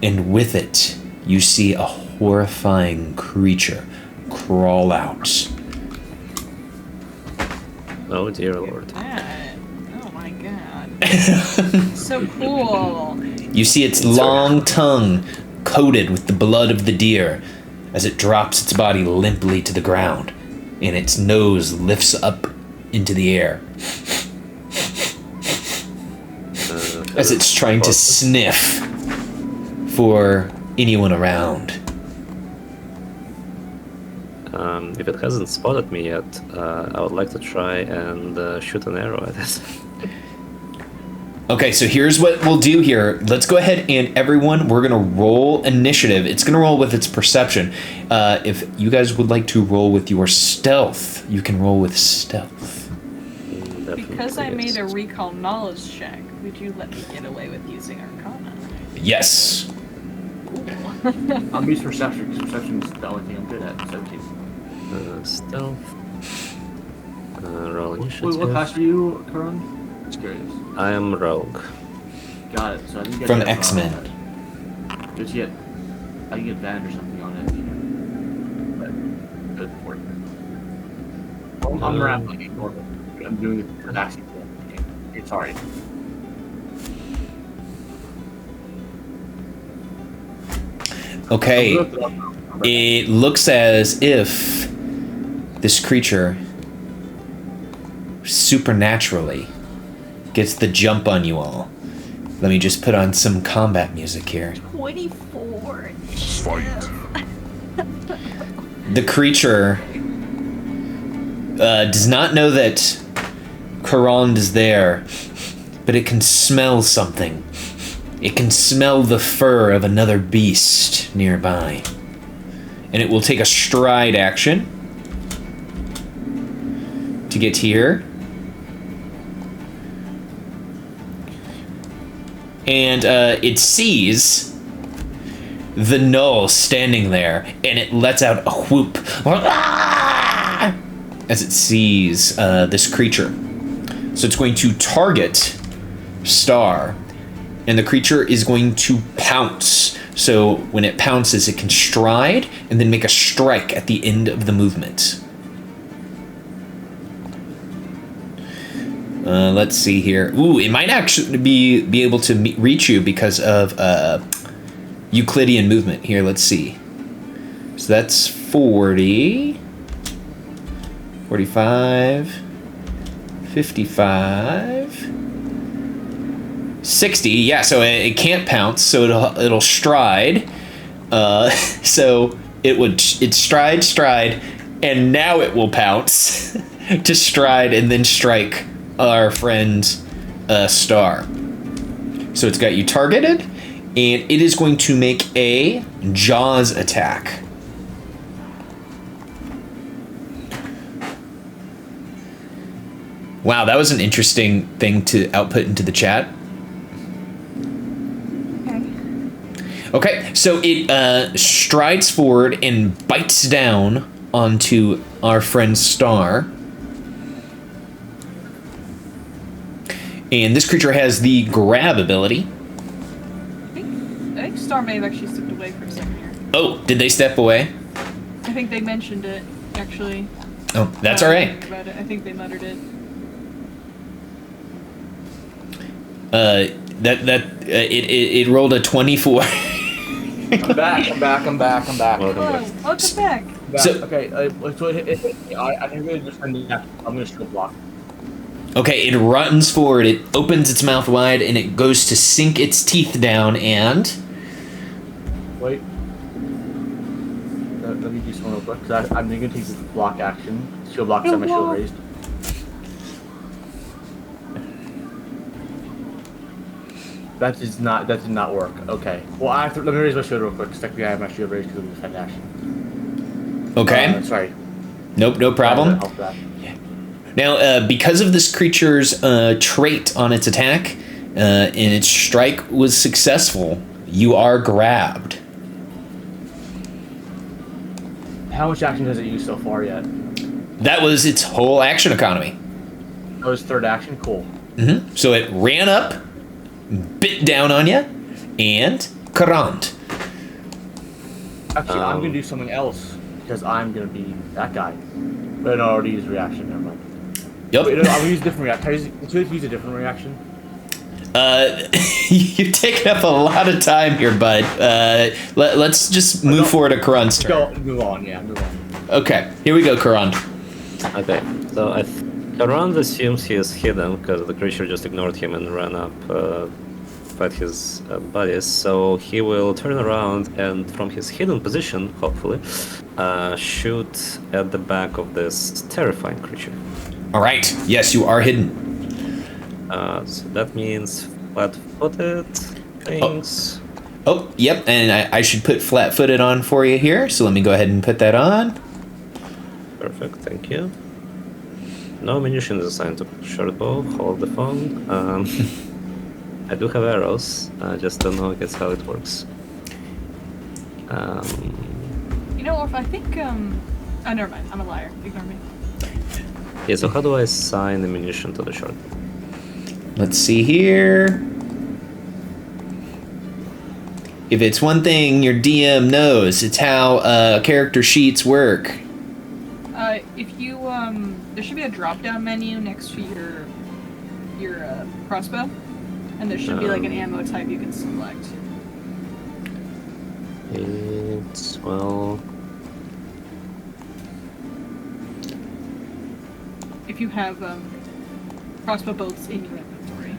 and with it, you see a horrifying creature crawl out. Oh dear lord. Oh my god. So cool. You see its long tongue coated with the blood of the deer as it drops its body limply to the ground, and its nose lifts up into the air as it's trying to sniff for anyone around. If it hasn't spotted me yet, I would like to try and shoot an arrow at it. Okay, so here's what we'll do here. Let's go ahead and everyone, we're gonna roll initiative. It's gonna roll with its perception. If you guys would like to roll with your stealth, you can roll with stealth. Because I made a recall knowledge check, would you let me get away with using Arcana? Yes. I'm used perception, because perception is the only thing I'm good at. 17. Stealth. Roll initiative. Wait, what class are you, Karan? Just curious. I am rogue. Got it. So I didn't get From that X-Men. Just yet, I can get advantage or something on it. But good for it. I'm rambling. Ignore it. I'm doing the relaxing thing. Okay, sorry. Okay. It looks as if this creature supernaturally gets the jump on you all. Let me just put on some combat music here. 24. Fight. The creature does not know that Korand is there, but it can smell something. It can smell the fur of another beast nearby. And it will take a stride action to get here. And it sees the Null standing there, and it lets out a whoop as it sees this creature. So it's going to target Star, and the creature is going to pounce. So when it pounces, it can stride and then make a strike at the end of the movement. Let's see here. Ooh, it might actually be able to reach you because of Euclidean movement. Here, let's see. So that's 40, 45, 55, 60. Yeah, so it can't pounce, so it'll stride. So it's stride, and now it will pounce to stride and then strike our friend Star. So it's got you targeted, and it is going to make a Jaws attack. Wow, that was an interesting thing to output into the chat. Okay, so it strides forward and bites down onto our friend Star. And this creature has the grab ability. Star may have actually stepped away for a second here. Oh, did they step away? I think they mentioned it, actually. Oh, that's all right. About it. I think they muttered it. It rolled a 24. I'm back. Welcome Hello, back. welcome back. So- Okay, so I think we're just gonna. I'm gonna shield block. Okay, it runs forward, it opens its mouth wide, and it goes to sink its teeth down, and... Wait. Let me do something real quick, because I'm gonna take this block action. Shield block, set my shield raised. That did not work. Okay. Well, let me raise my shield real quick, because technically I have my shield raised because of the defend action. Okay. Sorry. Nope, no problem. Help that. Now, because of this creature's trait on its attack, and its strike was successful, you are grabbed. How much action has it used so far yet? That was its whole action economy. That was third action? Cool. So it ran up, bit down on you, and karant. Actually, I'm gonna do something else, because I'm gonna be that guy. But I already used reaction, never mind. Yep. Wait, no, I'm gonna use a different reaction. Can you use a different reaction? You've taken up a lot of time here, bud. Let's just move forward to Karan's turn. Go, move on, yeah, move on. Okay, here we go, Karan. Okay, so Karan assumes he is hidden because the creature just ignored him and ran up, fight his buddies. So he will turn around and, from his hidden position, hopefully, shoot at the back of this terrifying creature. All right. Yes, you are hidden. So that means flat-footed things. Oh, yep. And I should put flat-footed on for you here. So let me go ahead and put that on. Perfect, thank you. No ammunition is assigned to short bow. Hold the phone. I do have arrows. I just don't know, I guess, how it works. You know, Orf, I think, oh, never mind. I'm a liar. Ignore me. Yeah, so how do I assign ammunition to the short bow? Let's see here. If it's one thing your DM knows, it's how character sheets work. If you, there should be a drop-down menu next to your crossbow, and there should be like an ammo type you can select. It's, well... If you have crossbow bolts in your inventory.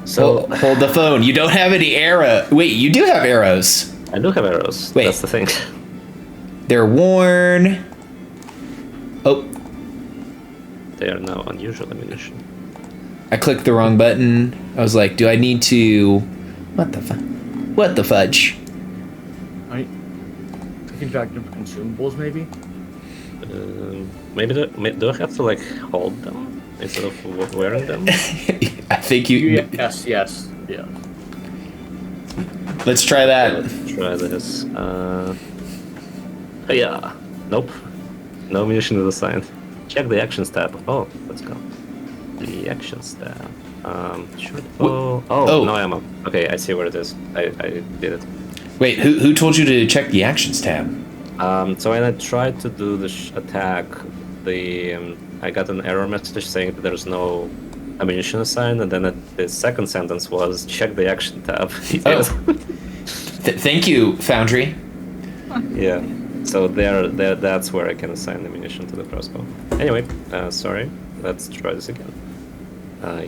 So, Hold the phone. You don't have any arrow. Wait, you do have arrows. I do have arrows. Wait. That's the thing. They're worn. Oh, They are now unusual ammunition. I clicked the wrong button. I was like, do I need to... What the fudge? I can drag them consumables, maybe? Maybe do I have to like hold them instead of wearing them? I think you... Yes. Yeah. Let's try that. Let's try this. Yeah. Nope. No ammunition is assigned. Check the actions tab. Oh, let's go. The actions tab. Short bow. Oh, no ammo. Okay, I see where it is. I did it. Wait, who told you to check the actions tab? So when I tried to do the attack, I got an error message saying that there's no ammunition assigned, and then the second sentence was check the action tab. Oh. Thank you, Foundry. Yeah. So that's where I can assign the ammunition to the crossbow. Anyway, sorry. Let's try this again.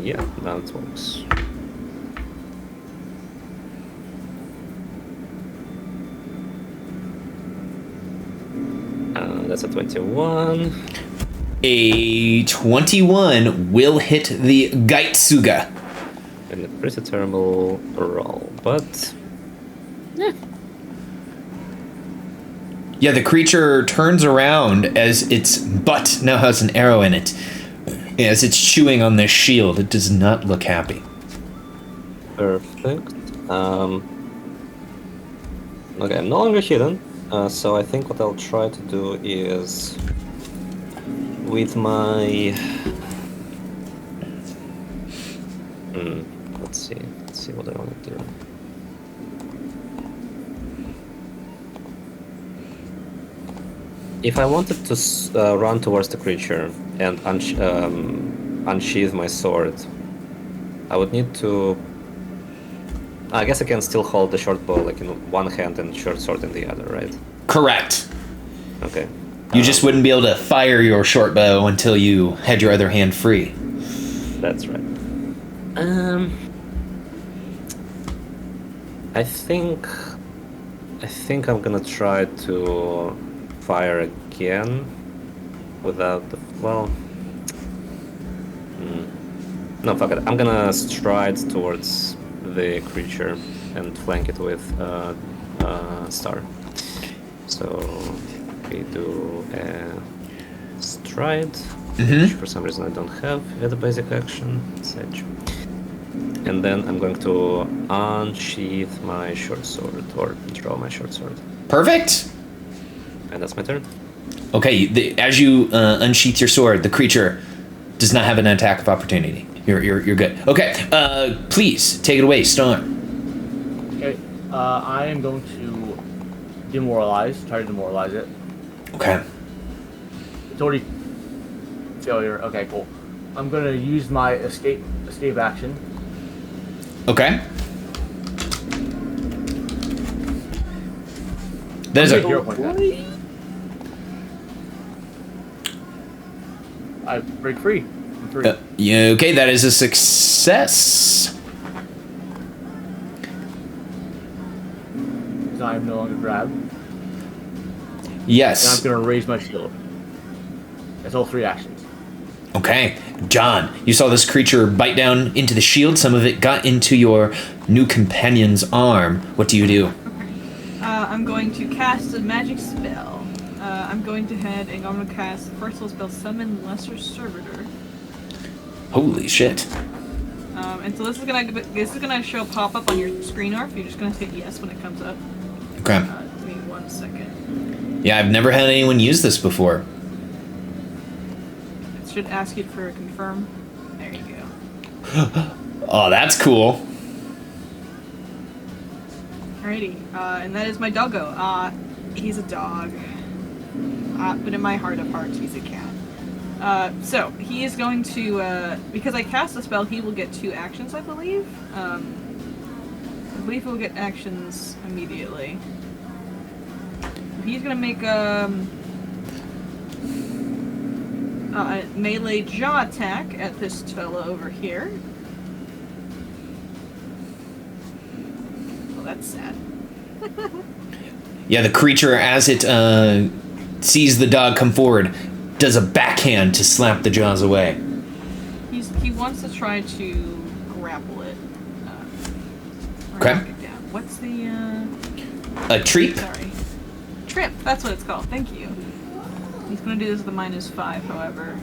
Yeah, now it works. That's a 21. A 21 will hit the Gaitsuga. And a pretty terrible roll, but... Yeah, the creature turns around as its butt now has an arrow in it. As it's chewing on this shield, it does not look happy. Perfect. Okay, I'm no longer hidden, so I think what I'll try to do is... With my... Let's see what I want to do. If I wanted to run towards the creature and unsheath my sword, I would need to. I guess I can still hold the short bow like in one hand and short sword in the other, right? Correct. Okay. You just wouldn't be able to fire your short bow until you had your other hand free. That's right. I think I'm gonna try to fire again without the no, fuck it. I'm gonna stride towards the creature and flank it with star. So we do a stride, which for some reason I don't have as a basic action. Such. And then I'm going to unsheath my short sword, or draw my short sword. Perfect. And that's my turn. Okay, as you unsheath your sword, the creature does not have an attack of opportunity. You're good. Okay, please take it away, Star. Okay, I am going to try to demoralize it. Okay. It's already failure. Okay, cool. I'm gonna use my escape action. Okay. That is a hero point. I break free. I'm free. yeah, okay, that is a success. So I'm no longer grabbed. Yes. And I'm gonna raise my shield. That's all 3 actions. Okay, John, you saw this creature bite down into the shield. Some of it got into your new companion's arm. What do you do? I'm going to cast a magic spell. I'm going to head and I'm going to cast the first level spell, Summon Lesser Servitor. Holy shit. And so this is gonna show pop up on your screen, or if you're just gonna hit yes when it comes up. Okay. Give me 1 second. Yeah, I've never had anyone use this before. It should ask you for a confirm. There you go. Oh, that's cool. Alrighty, and that is my doggo. He's a dog. But in my heart of hearts, he's a cat. So, he is going to, because I cast a spell, he will get 2 actions, I believe. I believe he'll get actions immediately. He's gonna make, a melee jaw attack at this fellow over here. Oh, that's sad. Yeah, the creature, as it sees the dog come forward, does a backhand to slap the jaws away. He wants to try to grapple it. Okay. Knock it down. What's the A treat? Sorry. Trip, that's what it's called. Thank you. He's gonna do this with a -5, however.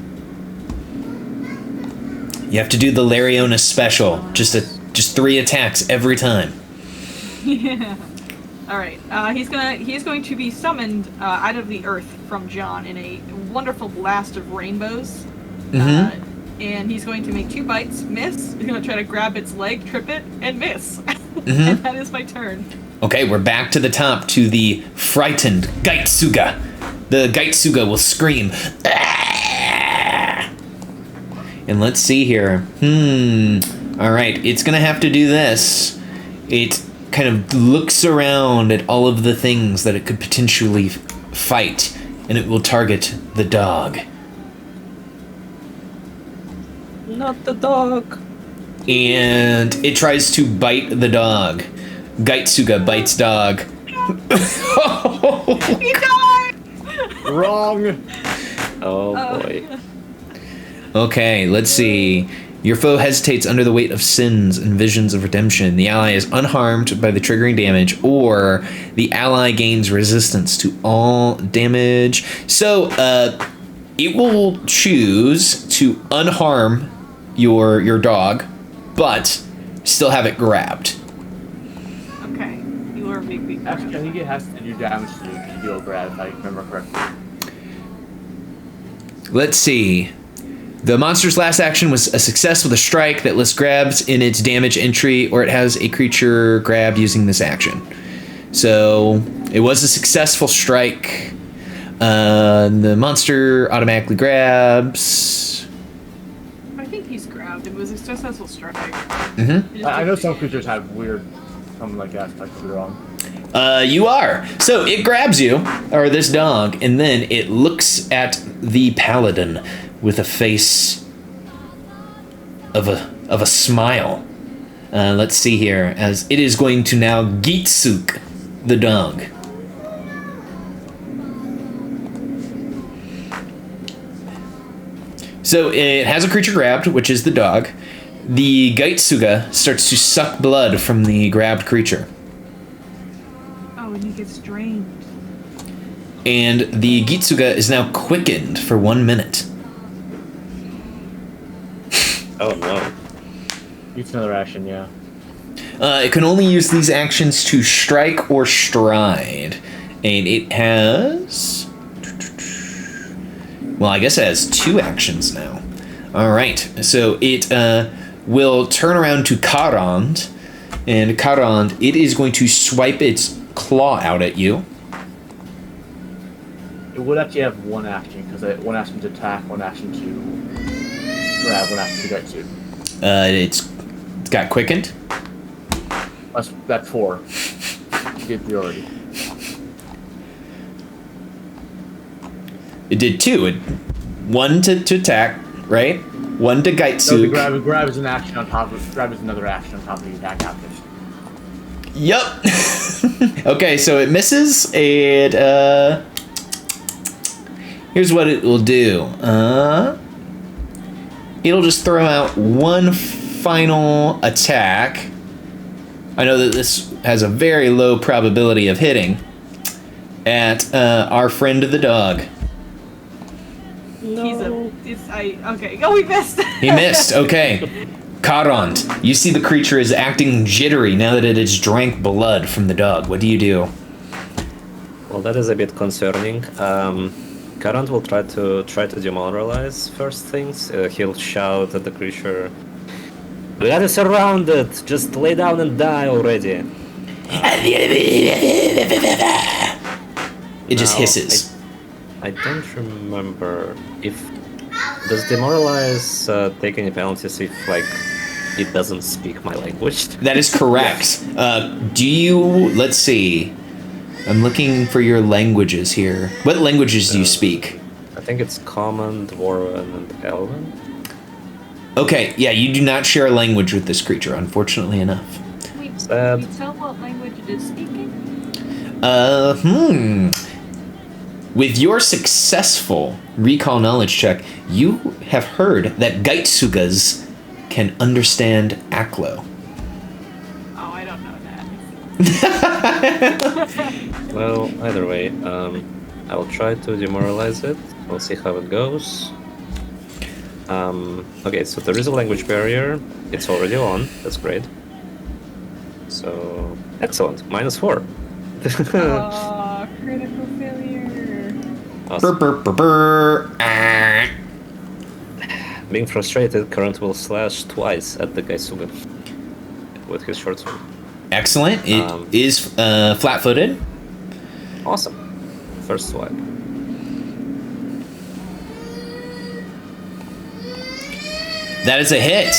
You have to do the Lariona special. Just 3 attacks every time. Yeah. All right. He's going to be summoned out of the earth from John in a wonderful blast of rainbows. And he's going to make 2 bites, miss. He's going to try to grab its leg, trip it, and miss. And that is my turn. Okay, we're back to the top to the frightened Gaitsuga. The Gaitsuga will scream. "Ah!" And let's see here. All right, it's gonna have to do this. It kind of looks around at all of the things that it could potentially fight, and it will target the dog. Not the dog. And it tries to bite the dog. Gaitsuga bites dog. He died! Wrong! Oh boy. Okay, let's see. Your foe hesitates under the weight of sins and visions of redemption. The ally is unharmed by the triggering damage, or the ally gains resistance to all damage. So, it will choose to unharm your dog, but still have it grabbed. Okay. You are a big Actually, I think it has to do damage to you if you do a grab, if I remember correctly. Let's see. The monster's last action was a success with a strike that lists grabs in its damage entry, or it has a creature grab using this action. So it was a successful strike. The monster automatically grabs. I think he's grabbed. It was a successful strike. Mm-hmm. I know some creatures have weird, something like that. I could be wrong. You are. So it grabs you, or this dog, and then it looks at the paladin with a face of a smile. Let's see here, as it is going to now Gitsuk the dog. So it has a creature grabbed, which is the dog. The Gaitsuga starts to suck blood from the grabbed creature. Oh, and he gets drained. And the Gitsuga is now quickened for 1 minute. Oh no. It's another action, yeah. It can only use these actions to strike or stride. And it has... Well, I guess it has 2 actions now. Alright, so it will turn around to Karand. And Karand, it is going to swipe its claw out at you. It would actually have 1 action, because 1 action to attack, 1 action to grab, 1 action to get to. It's got quickened. That's 4. You get priority. It did 2. 1 to attack, right? 1 to No, Gaitsu. the grab is an action on top of grab is another action on top of the attack action. Yup. Okay, so it misses. It here's what it will do. It'll just throw out 1 final attack. I know that this has a very low probability of hitting at our friend the dog. Okay. Oh, we missed. He missed. Okay. Karand, you see the creature is acting jittery now that it has drank blood from the dog. What do you do? Well, that is a bit concerning. Current will try to demoralize first things. He'll shout at the creature, "We got it surrounded! Just lay down and die already!" It just Now, hisses. I don't remember if does demoralize take any penalties if it doesn't speak my language. That is correct. Do you? Let's see. I'm looking for your languages here. What languages do you speak? I think it's Common, Dwarven, and Elven. Okay, yeah, you do not share a language with this creature, unfortunately enough. Wait, can Sad. you tell what language it is speaking? With your successful recall knowledge check, you have heard that Gaitsugas can understand Aklo. Oh, I don't know that. Well, either way, I will try to demoralize it. We'll see how it goes. Okay, so there is a language barrier. It's already on. That's great. So, excellent. -4. Oh, critical failure. Awesome. Brr, brr, brr, brr. Being frustrated, Current will slash twice at the Gaisuga with his short sword. Excellent. It is flat-footed. Awesome. First swipe. That is a hit.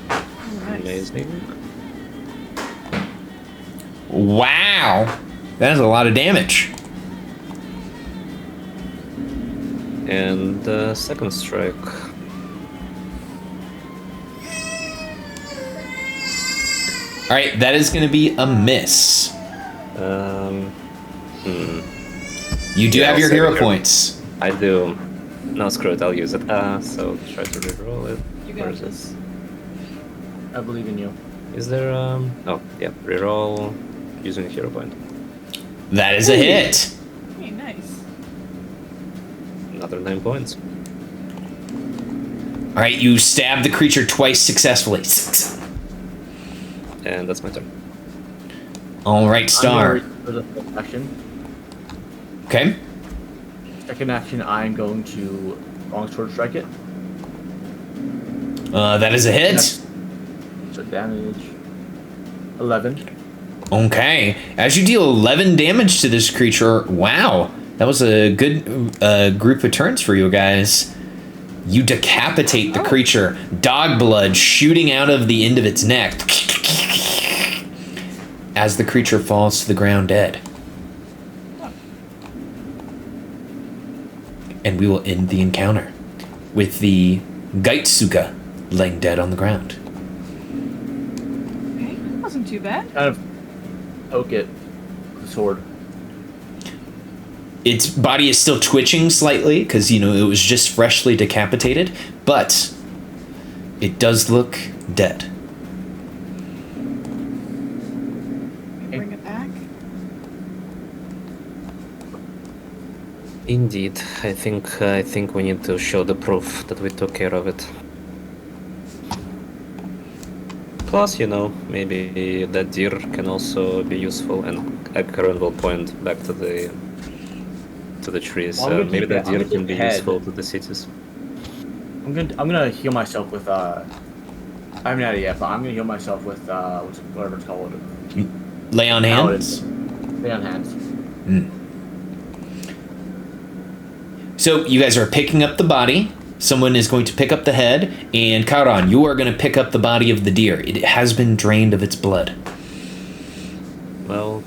Nice. Amazing. Wow. That is a lot of damage. And second strike. All right, that is going to be a miss. You do Yeah, have your I'll hero save it. points. I do. No, screw it, I'll use it. So try to reroll it. You Where got is this. I believe in you. Is there, oh, yeah, reroll using a hero point. That is a hit. Hey, nice. Another 9 points. All right, you stab the creature twice successfully. And that's my turn. All right, I'm Star. gonna for the first action. Okay. Second action, I'm going to longsword strike it. That is a hit. So damage 11. Okay. As you deal 11 damage to this creature, wow, That was a good group of turns for you guys. You decapitate the creature, dog blood shooting out of the end of its neck as the creature falls to the ground dead. And we will end the encounter with the Gaitsuga laying dead on the ground. Okay, wasn't too bad. Kind of poke it with the sword. Its body is still twitching slightly because, you know, it was just freshly decapitated, but it does look dead. Bring it back. Indeed, I think we need to show the proof that we took care of it. Plus, you know, maybe that deer can also be useful, and Karan will point back to the trees. Well, Maybe that deer can be head. useful to the cities. I'm gonna heal myself with I haven't had it yet, but I'm gonna heal myself with whatever it's called. Lay on hands. Lay on hands. So you guys are picking up the body. Someone is going to pick up the head, and Karan, you are going to pick up the body of the deer. It has been drained of its blood. Well,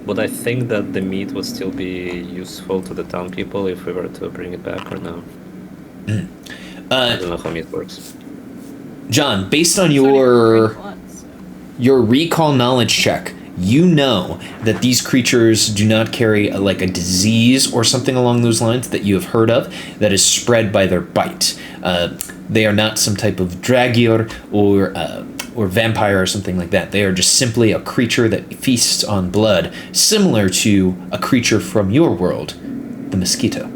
would I think that the meat would still be useful to the town people if we were to bring it back or no? I don't know how meat works. John, based on It's not even your green blood, so- your recall knowledge check, you know that these creatures do not carry a disease or something along those lines that you have heard of that is spread by their bite. They are not some type of dragyr or vampire or something like that. They are just simply a creature that feasts on blood, similar to a creature from your world, the mosquito.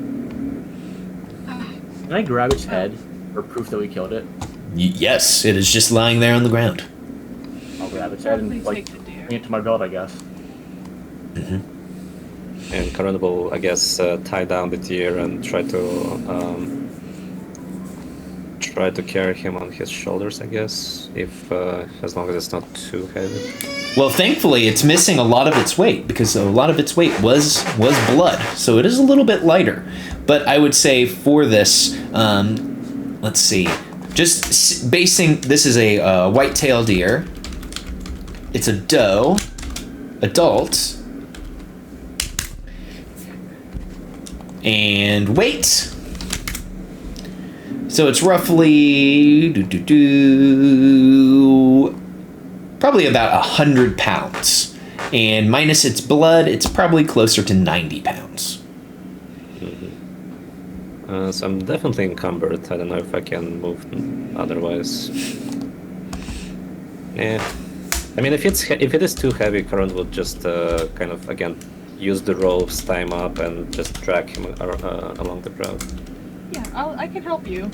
Can I grab its head for proof that we killed it? Yes, it is just lying there on the ground. I'll grab its head Probably and like take the deer. bring it to my belt, I guess. And Karan will, I guess, tie down the deer and try to carry him on his shoulders, I guess, if as long as it's not too heavy. Well, thankfully, it's missing a lot of its weight because a lot of its weight was blood, so it is a little bit lighter. But I would say for this, let's see, just basing this is a white-tailed deer. It's a doe, adult, and weight. So it's roughly probably about 100 pounds, and minus its blood, it's probably closer to 90 pounds. So I'm definitely encumbered. I don't know if I can move otherwise. Yeah. I mean, if it is too heavy, Karan would just kind of again use the ropes, tie him up, and just drag him along the ground. Yeah, I can help you.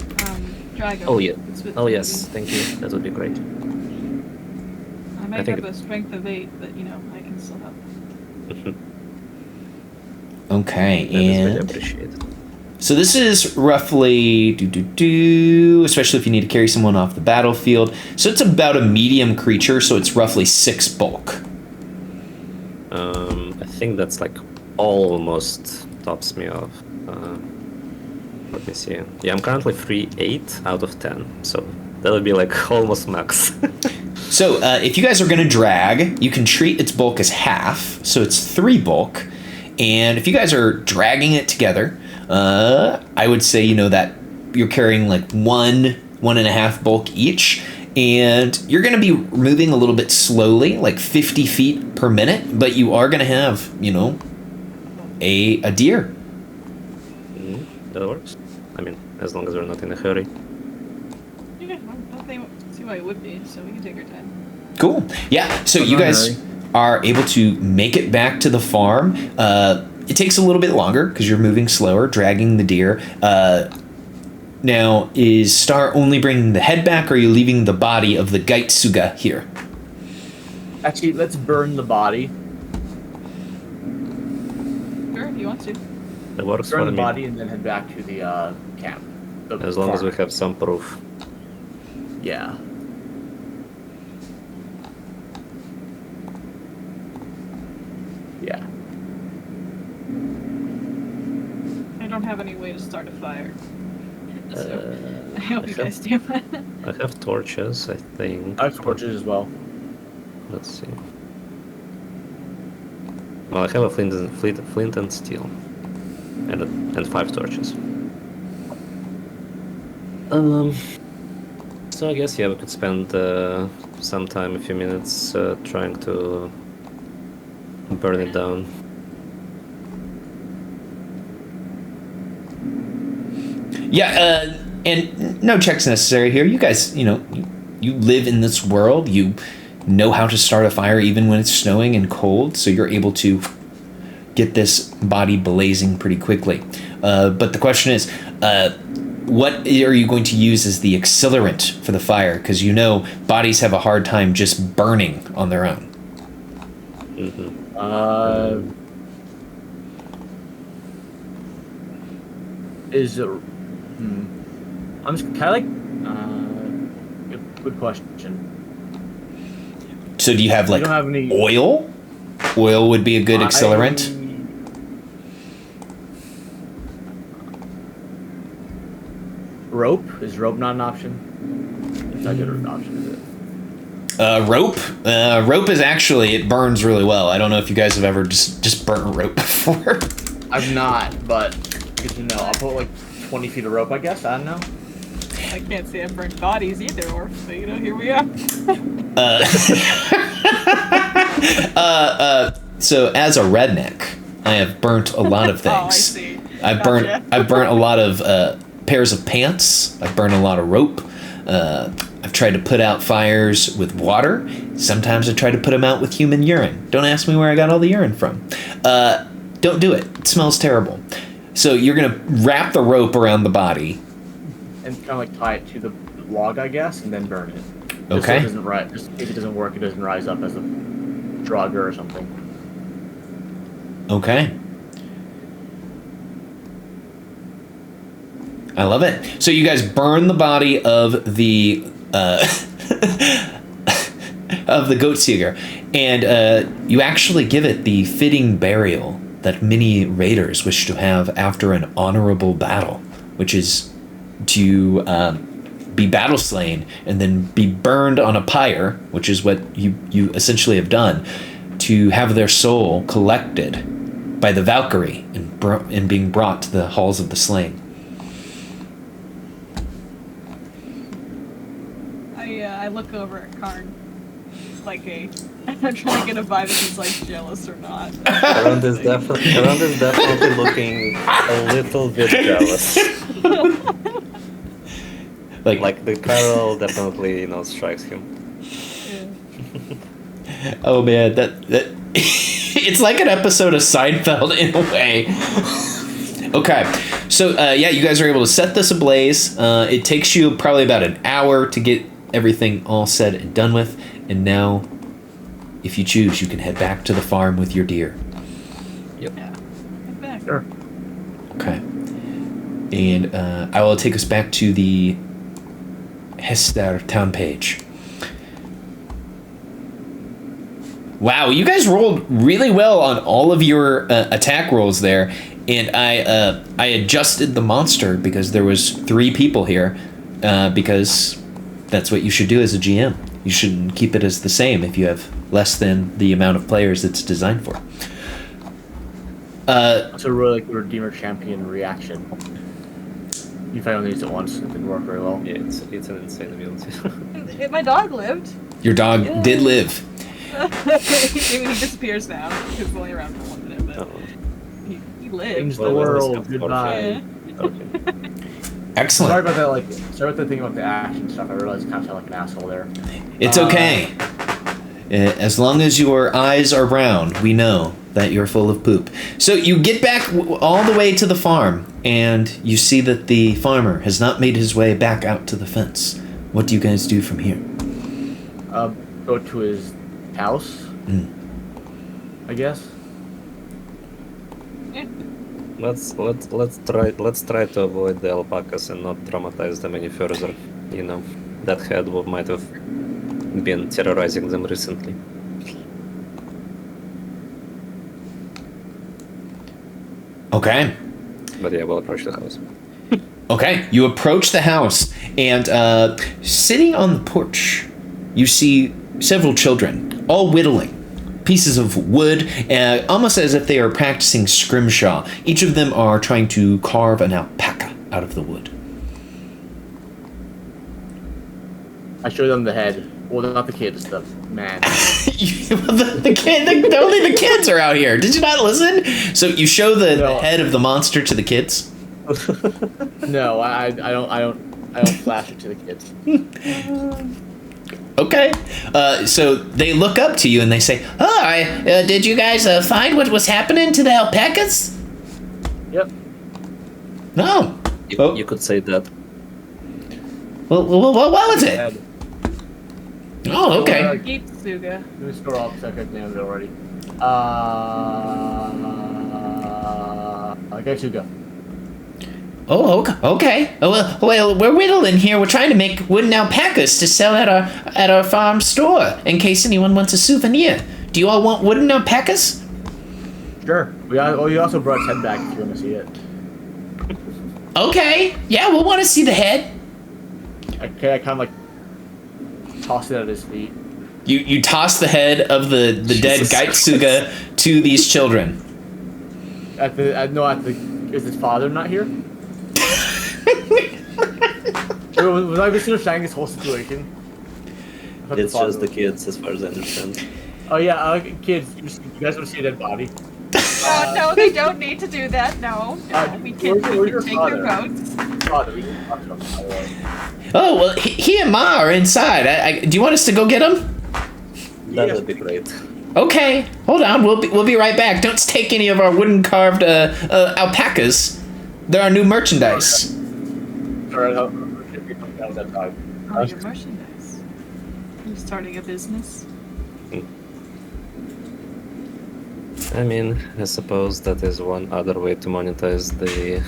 Drag him. Oh yeah. It's with- Oh yes. Thank you. That would be great. I might think have a strength of 8, but you know, I can still help. Okay, That is very and appreciated. so this is roughly especially if you need to carry someone off the battlefield. So it's about a medium creature, so it's roughly 6 bulk. I think that's like almost tops me off. Let me see. Yeah, I'm currently 3/8 out of 10, so that would be like almost max. So if you guys are going to drag, you can treat its bulk as half, so it's 3 bulk. And if you guys are dragging it together, I would say, you know, that you're carrying like 1.5 bulk each, and you're going to be moving a little bit slowly, like 50 feet per minute, but you are going to have, you know, a deer. That works. I mean, as long as we're not in a hurry. Yeah, I don't see why it would be, so we can take our time. Cool. Yeah, so I'm you not guys in a are able to make it back to the farm. It takes a little bit longer because you're moving slower, dragging the deer. Now, is Star only bringing the head back, or are you leaving the body of the Gaitsuga here? Actually, let's burn the body. Sure, if you want to. That works Burn for the me. body and then head back to the camp. The As long as we farm. have some proof. Yeah. Yeah. don't have any way to start a fire. So I hope you guys do. I have torches, I think. I have torches as well. Let's see. Well, I have a flint and steel, and 5 torches. So I guess we could spend some time, a few minutes, trying to burn it down. Yeah, and no checks necessary here. You guys, you live in this world. You know how to start a fire even when it's snowing and cold, so you're able to get this body blazing pretty quickly. But the question is, what are you going to use as the accelerant for the fire? Because bodies have a hard time just burning on their own. Mm-hmm. Is it? I'm just kind of good question. So do you have We don't have any oil? Oil would be a good accelerant. Rope? Is rope not an option? It's not good an option, is it? Rope? Rope is actually, it burns really well. I don't know if you guys have ever just burnt rope before. I've not, but good to know. I'll put like 20 feet of rope, I guess. I don't know. I can't say I've burned bodies either, or so here we are. So as a redneck, I have burnt a lot of things. Oh, I see. I've Gotcha. burnt a lot of pairs of pants. I've burnt a lot of rope. I've tried to put out fires with water. Sometimes I try to put them out with human urine. Don't ask me where I got all the urine from. Don't do it. It smells terrible. So you're gonna wrap the rope around the body. And kind of like tie it to the log, I guess, and then burn it. Just Okay. So it doesn't rise. Just if it doesn't work, it doesn't rise up as a drug or something. Okay. I love it. So you guys burn the body of the of the goat seeker, and you actually give it the fitting burial that many raiders wish to have after an honorable battle, which is to be battle slain and then be burned on a pyre, which is what you essentially have done, to have their soul collected by the Valkyrie and being brought to the halls of the slain. I look over at Karn like I'm trying to get a vibe if he's like jealous or not. Karun is definitely looking a little bit jealous. Like the Carol definitely strikes him. Yeah. Oh man, that it's like an episode of Seinfeld in a way. Okay, so you guys are able to set this ablaze. It takes you probably about an hour to get everything all said and done with, and now, if you choose, you can head back to the farm with your deer. Yep. Yeah. Get back. Sure. Okay, and I will take us back to the Hester town page. Wow, you guys rolled really well on all of your attack rolls there, and I adjusted the monster because there was 3 people here, because that's what you should do as a GM. You shouldn't keep it as the same if you have less than the amount of players it's designed for. It's a really like the Redeemer Champion reaction. You only used it once, it didn't work very well. Yeah, it's an insane ability. My dog lived. Your dog did live. He disappears now. He was only around for 1 minute, but he lived. Change the Well, world. well, Goodbye. Okay. Excellent. Sorry about that. Sorry about the thing about the action stuff. I realized I kind of sound like an asshole there. It's okay. As long as your eyes are brown, we know that you're full of poop. So you get back all the way to the farm, and you see that the farmer has not made his way back out to the fence. What do you guys do from here? Go to his house. I guess. Yeah. Let's try to avoid the alpacas and not traumatize them any further. That head might have been terrorizing them recently. Okay. But yeah, we'll approach the house. Okay, you approach the house, and sitting on the porch, you see several children, all whittling pieces of wood, almost as if they are practicing scrimshaw. Each of them are trying to carve an alpaca out of the wood. I show them the head. Well, not the kids, the man. Only the kids are out here. Did you not listen? So you show the head of the monster to the kids? No, I don't flash it to the kids. Okay. So they look up to you and they say, "Oh, did you guys find what was happening to the alpacas?" Yep. No. You could say that. Well, what was it? Head. Oh, okay. Eat Suga. Let me scroll up because I named it already. Okay, Suga. Oh, okay. Well, we're whittling here. We're trying to make wooden alpacas to sell at our farm store in case anyone wants a souvenir. Do you all want wooden alpacas? Sure. We also brought his head back if you want to see it. Okay. Yeah, we'll want to see the head. Okay, I kind of like toss it at his feet. You toss the head of the dead Gaitsuga to these children. Is his father not here? Was I misunderstanding this whole situation? It's just the kids, as far as I understand. Oh yeah, kids, you guys want to see a dead body? No, they don't need to do that. No, we can take your votes. Father, we can talk about that. Oh, well, he and Ma are inside. Do you want us to go get them? That would be great. Okay, hold on. We'll be right back. Don't take any of our wooden carved alpacas. They're our new merchandise. Alright, that was that time. Oh, your merchandise. You starting a business? I mean, I suppose that is one other way to monetize the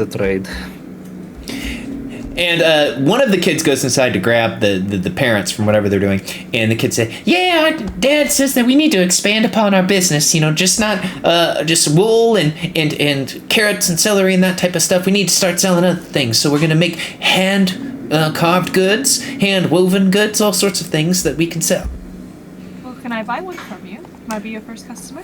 trade. And one of the kids goes inside to grab the parents from whatever they're doing, and the kids say, "Yeah, our dad says that we need to expand upon our business. Just not just wool and carrots and celery and that type of stuff. We need to start selling other things. So we're gonna make hand carved goods, hand woven goods, all sorts of things that we can sell." Well, can I buy one from you? Might be your first customer.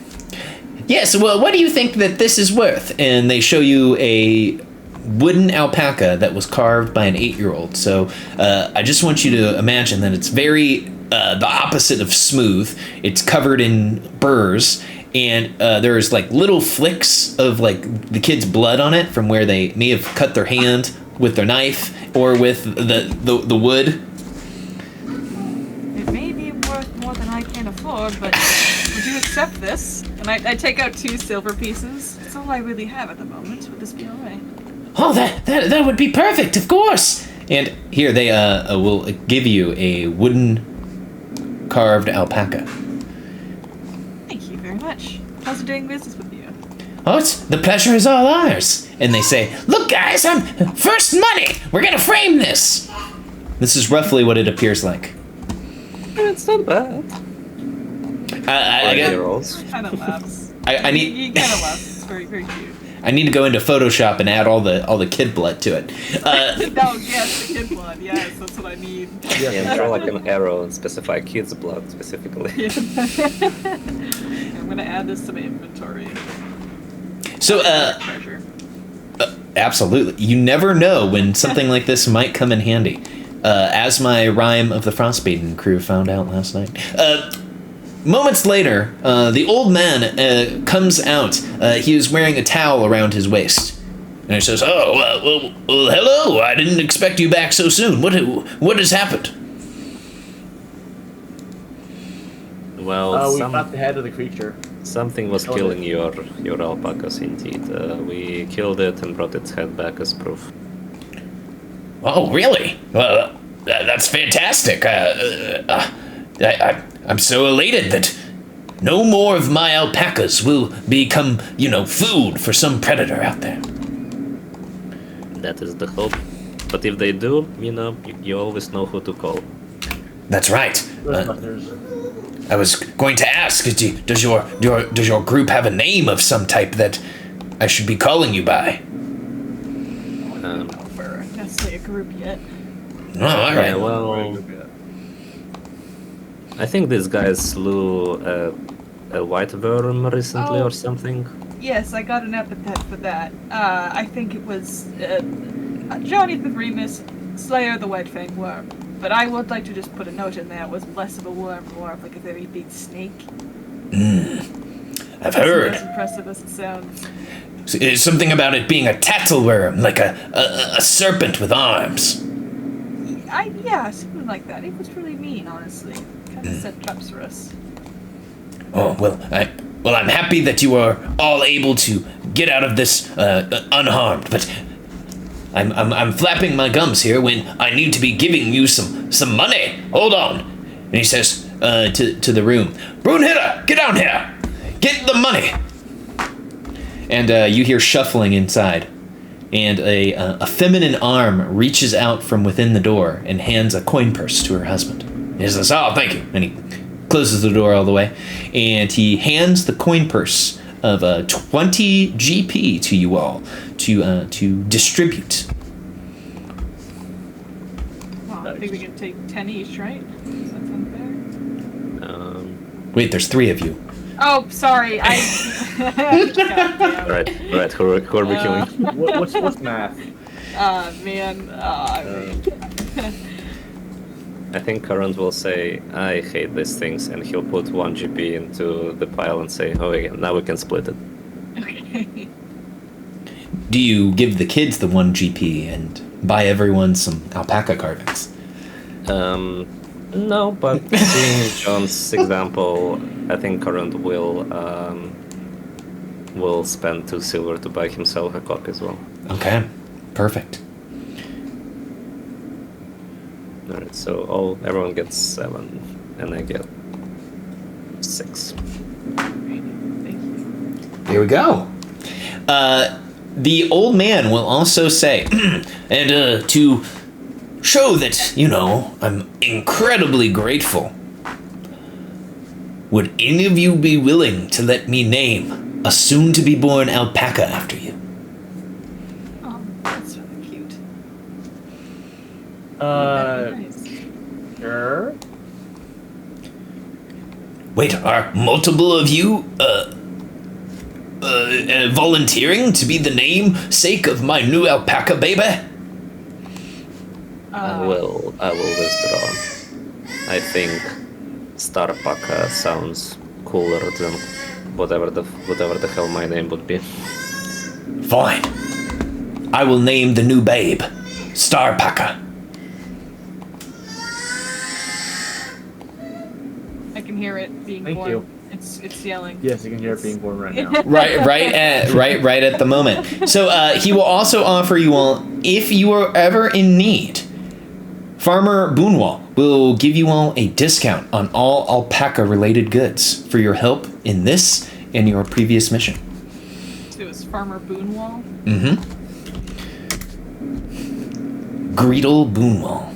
Yes. Well, what do you think that this is worth? And they show you a wooden alpaca that was carved by an 8-year-old. So I just want you to imagine that it's very the opposite of smooth. It's covered in burrs, and there's like little flicks of like the kid's blood on it from where they may have cut their hand with their knife or with the wood. It may be worth more than I can afford, but would you accept this? And I take out 2 silver pieces. That's all I really have at the moment. Would this be alright? Oh, that would be perfect, of course. And here they will give you a wooden carved alpaca. Thank you very much. How's it doing business with you? Oh, the pleasure is all ours. And they say, "Look, guys, I'm first money. We're gonna frame this." This is roughly what it appears like. It's not bad. Kind of laughs. I need. You kind of laugh. It's very, very cute. I need to go into Photoshop and add all the kid blood to it. No, yes, the kid blood. Yes, that's what I need. Yeah, and draw like an arrow and specify kids' blood specifically. Yeah. I'm gonna add this to my inventory. So, Treasure. absolutely. You never know when something like this might come in handy. As my rhyme of the Frostmaiden crew found out last night. Moments later, the old man comes out. He is wearing a towel around his waist. And he says, "Oh, well, hello. I didn't expect you back so soon. What has happened?" Well, we got the head of the creature. Something was killing your alpacas, indeed. We killed it and brought its head back as proof. Oh, really? Well, that's fantastic. I'm so elated that no more of my alpacas will become, food for some predator out there. That is the hope. But if they do, you always know who to call. That's right. I was going to ask, does your group have a name of some type that I should be calling you by? I don't know if we're necessarily a group yet. Oh, all right. Yeah, well, I think these guys slew a white worm recently Oh. or something. Yes, I got an epithet for that. I think it was Johnny the Remus, Slayer of the White Fang Worm. But I would like to just put a note in there. It was less of a worm, more of like a very big snake. I've It's heard. as impressive as it sounds. It's something about it being a tattleworm, like a serpent with arms. Yeah, something like that. It was really mean, honestly. Kind of set traps for us. Oh, well, I'm happy that you are all able to get out of this unharmed, but I'm flapping my gums here when I need to be giving you some money. Hold on. And he says to the room, Brunhilde, get down here. Get the money. And you hear shuffling inside. And a feminine arm reaches out from within the door and hands a coin purse to her husband. And he says, oh, thank you. And he closes the door all the way. And he hands the coin purse of 20 GP to you all to distribute. Well, I think we can take 10 each, right? Does that sound fair? Wait, there's 3 of you. Oh, sorry. God damn. Right, who are we killing? What's math? Man. I think Current will say, I hate these things, and he'll put 1 GP into the pile and say, oh, yeah, now we can split it. Okay. Do you give the kids the 1 GP and buy everyone some alpaca carvings? No, but seeing John's example, I think Current will spend 2 silver to buy himself a copy as well. Okay, perfect. Alright, so everyone gets 7, and I get 6. Thank you. Here we go. The old man will also say, and to show that, I'm incredibly grateful, would any of you be willing to let me name a soon-to-be-born alpaca after you? Oh, that's really cute. Nice. Sure. Wait, are multiple of you, volunteering to be the namesake of my new alpaca baby? I will withdraw. I think Starpaca sounds cooler than whatever the hell my name would be. Fine. I will name the new babe Starpaca. I can hear it being Thank born. you. It's yelling. Yes, you can hear it being born right now. right at the moment. So he will also offer you all, if you are ever in need, Farmer Boonwall will give you all a discount on all alpaca-related goods for your help in this and your previous mission. So it was Farmer Boonwall. Mm-hmm. Greedle Boonwall.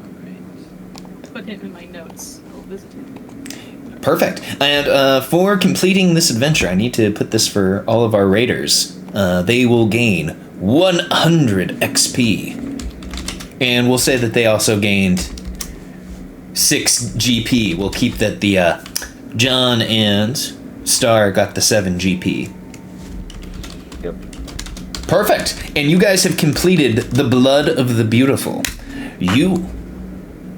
Alright. Put him in my notes. I'll visit him. Perfect. And for completing this adventure, I need to put this for all of our raiders. They will gain 100 XP. And we'll say that they also gained 6 GP. We'll keep that the John and Star got the 7 GP. Yep. Perfect. And you guys have completed the Blood of the Beautiful. You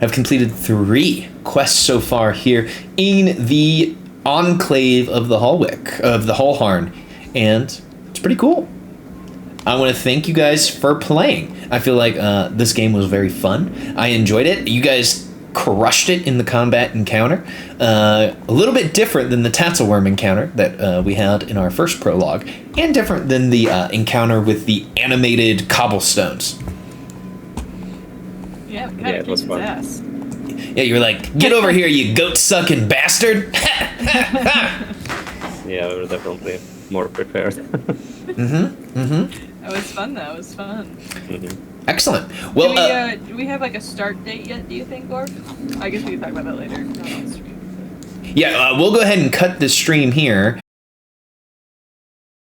have completed 3 quests so far here in the Enclave of the Hallharn, and it's pretty cool. I want to thank you guys for playing. I feel like this game was very fun. I enjoyed it. You guys crushed it in the combat encounter. A little bit different than the Tatzelworm encounter that we had in our first prologue, and different than the encounter with the animated cobblestones. Yeah, we Yeah, kinda it was kicked his fun. ass. Yeah, you were like, get over here, you goat-sucking bastard! Yeah, we were definitely more prepared. That was fun, though. It was fun. Excellent. Well, Do we have like a start date yet, do you think, Gorg? I guess we can talk about that later. Not on stream. yeah, we'll go ahead and cut the stream here.